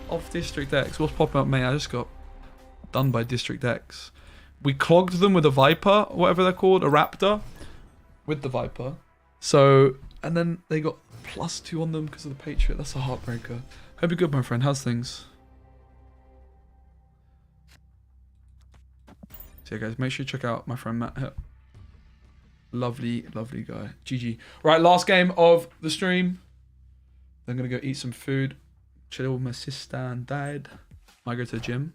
Off District X. What's popping up, mate? I just got done by District X. We clogged them with a Viper, whatever they're called, a Raptor, with the Viper. So, and then they got +2 on them because of the Patriot. That's a heartbreaker. Hope you're good, my friend. How's things? So yeah, guys, make sure you check out my friend Matt here. Lovely, lovely guy. GG. Right, last game of the stream. Then I'm going to go eat some food. Chill with my sister and dad. Might go to the gym.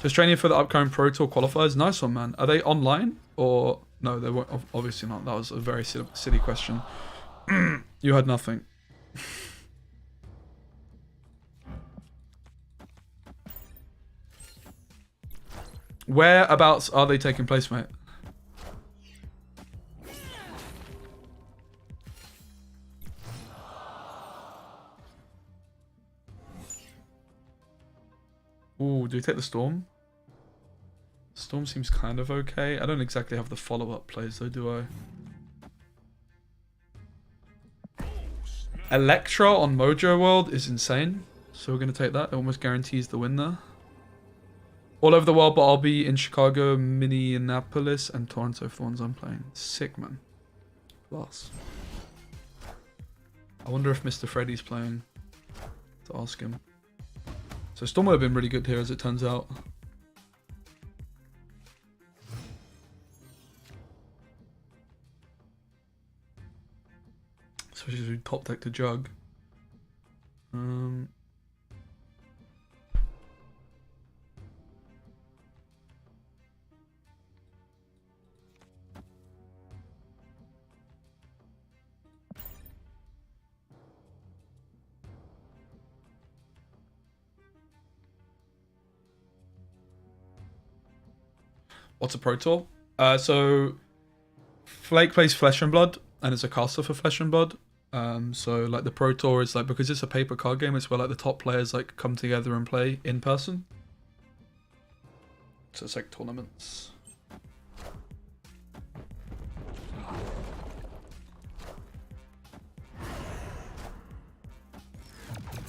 Just training for the upcoming Pro Tour qualifiers. Nice one, man. Are they online? Or... No, they won't. Obviously not. That was a very silly question. You had nothing. Whereabouts are they taking place, mate? Ooh, do we take the Storm? Storm seems kind of okay. I don't exactly have the follow-up plays though, do I? Electra on Mojo World is insane. So we're going to take that. It almost guarantees the win there. All over the world, but I'll be in Chicago, Minneapolis, and Toronto for the ones I'm playing. Sick, man. Class. I wonder if Mr. Freddy's playing. To ask him. So Storm would have been really good here, as it turns out. Especially as we top deck to Jug. What's a Pro Tour? So Flake plays Flesh and Blood and is a caster for Flesh and Blood. So like the Pro Tour is like, because it's a paper card game, it's where like the top players like come together and play in person. So it's like tournaments.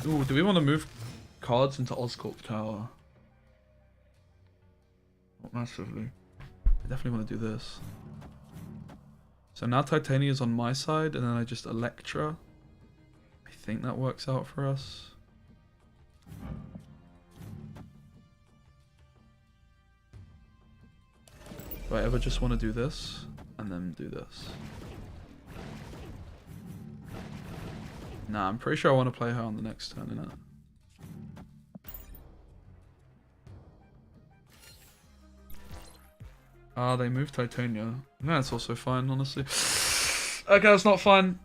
Ooh, do we want to move cards into Oscorp Tower? Not massively. I definitely want to do this. So now Titania is on my side, and then I just Electra. I think that works out for us. Do I ever just want to do this, and then do this? Nah, I'm pretty sure I want to play her on the next turn, innit? Ah, they moved Titania. That's also fine, honestly. Okay, that's not fine.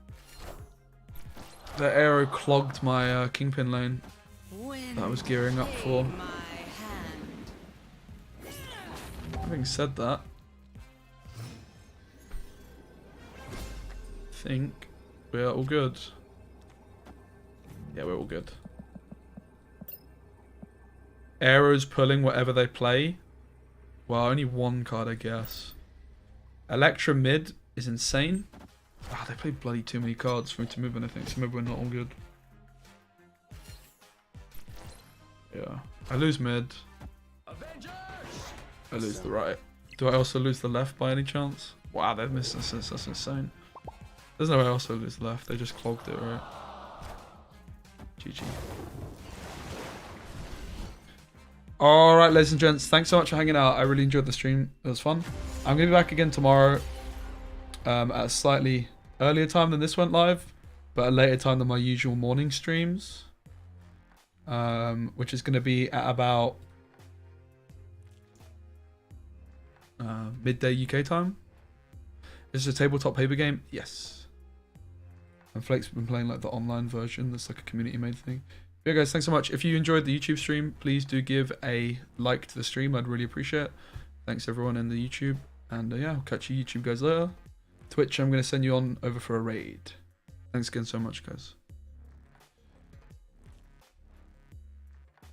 The arrow clogged my Kingpin lane that I was gearing up for. Having said that, I think we're all good. Yeah, we're all good. Arrows pulling whatever they play. Well, only one card, I guess. Electra mid is insane. Ah, they play bloody too many cards for me to move anything, so maybe we're not all good. Yeah. I lose mid. I lose the right. Do I also lose the left by any chance? Wow, they've missed this. That's insane. There's no way I also lose the left. They just clogged it, right? GG. Alright, ladies and gents, thanks so much for hanging out. I really enjoyed the stream. It was fun. I'm going to be back again tomorrow at a slightly earlier time than this went live, but a later time than my usual morning streams, which is going to be at about midday UK time. Is this a tabletop paper game? Yes. And Flake's been playing like the online version. That's like a community made thing. Yeah, guys, thanks so much. If you enjoyed the YouTube stream, please do give a like to the stream. I'd really appreciate it. Thanks everyone in the YouTube. And yeah, I'll catch you YouTube guys later. Twitch, I'm going to send you on over for a raid. Thanks again so much, guys.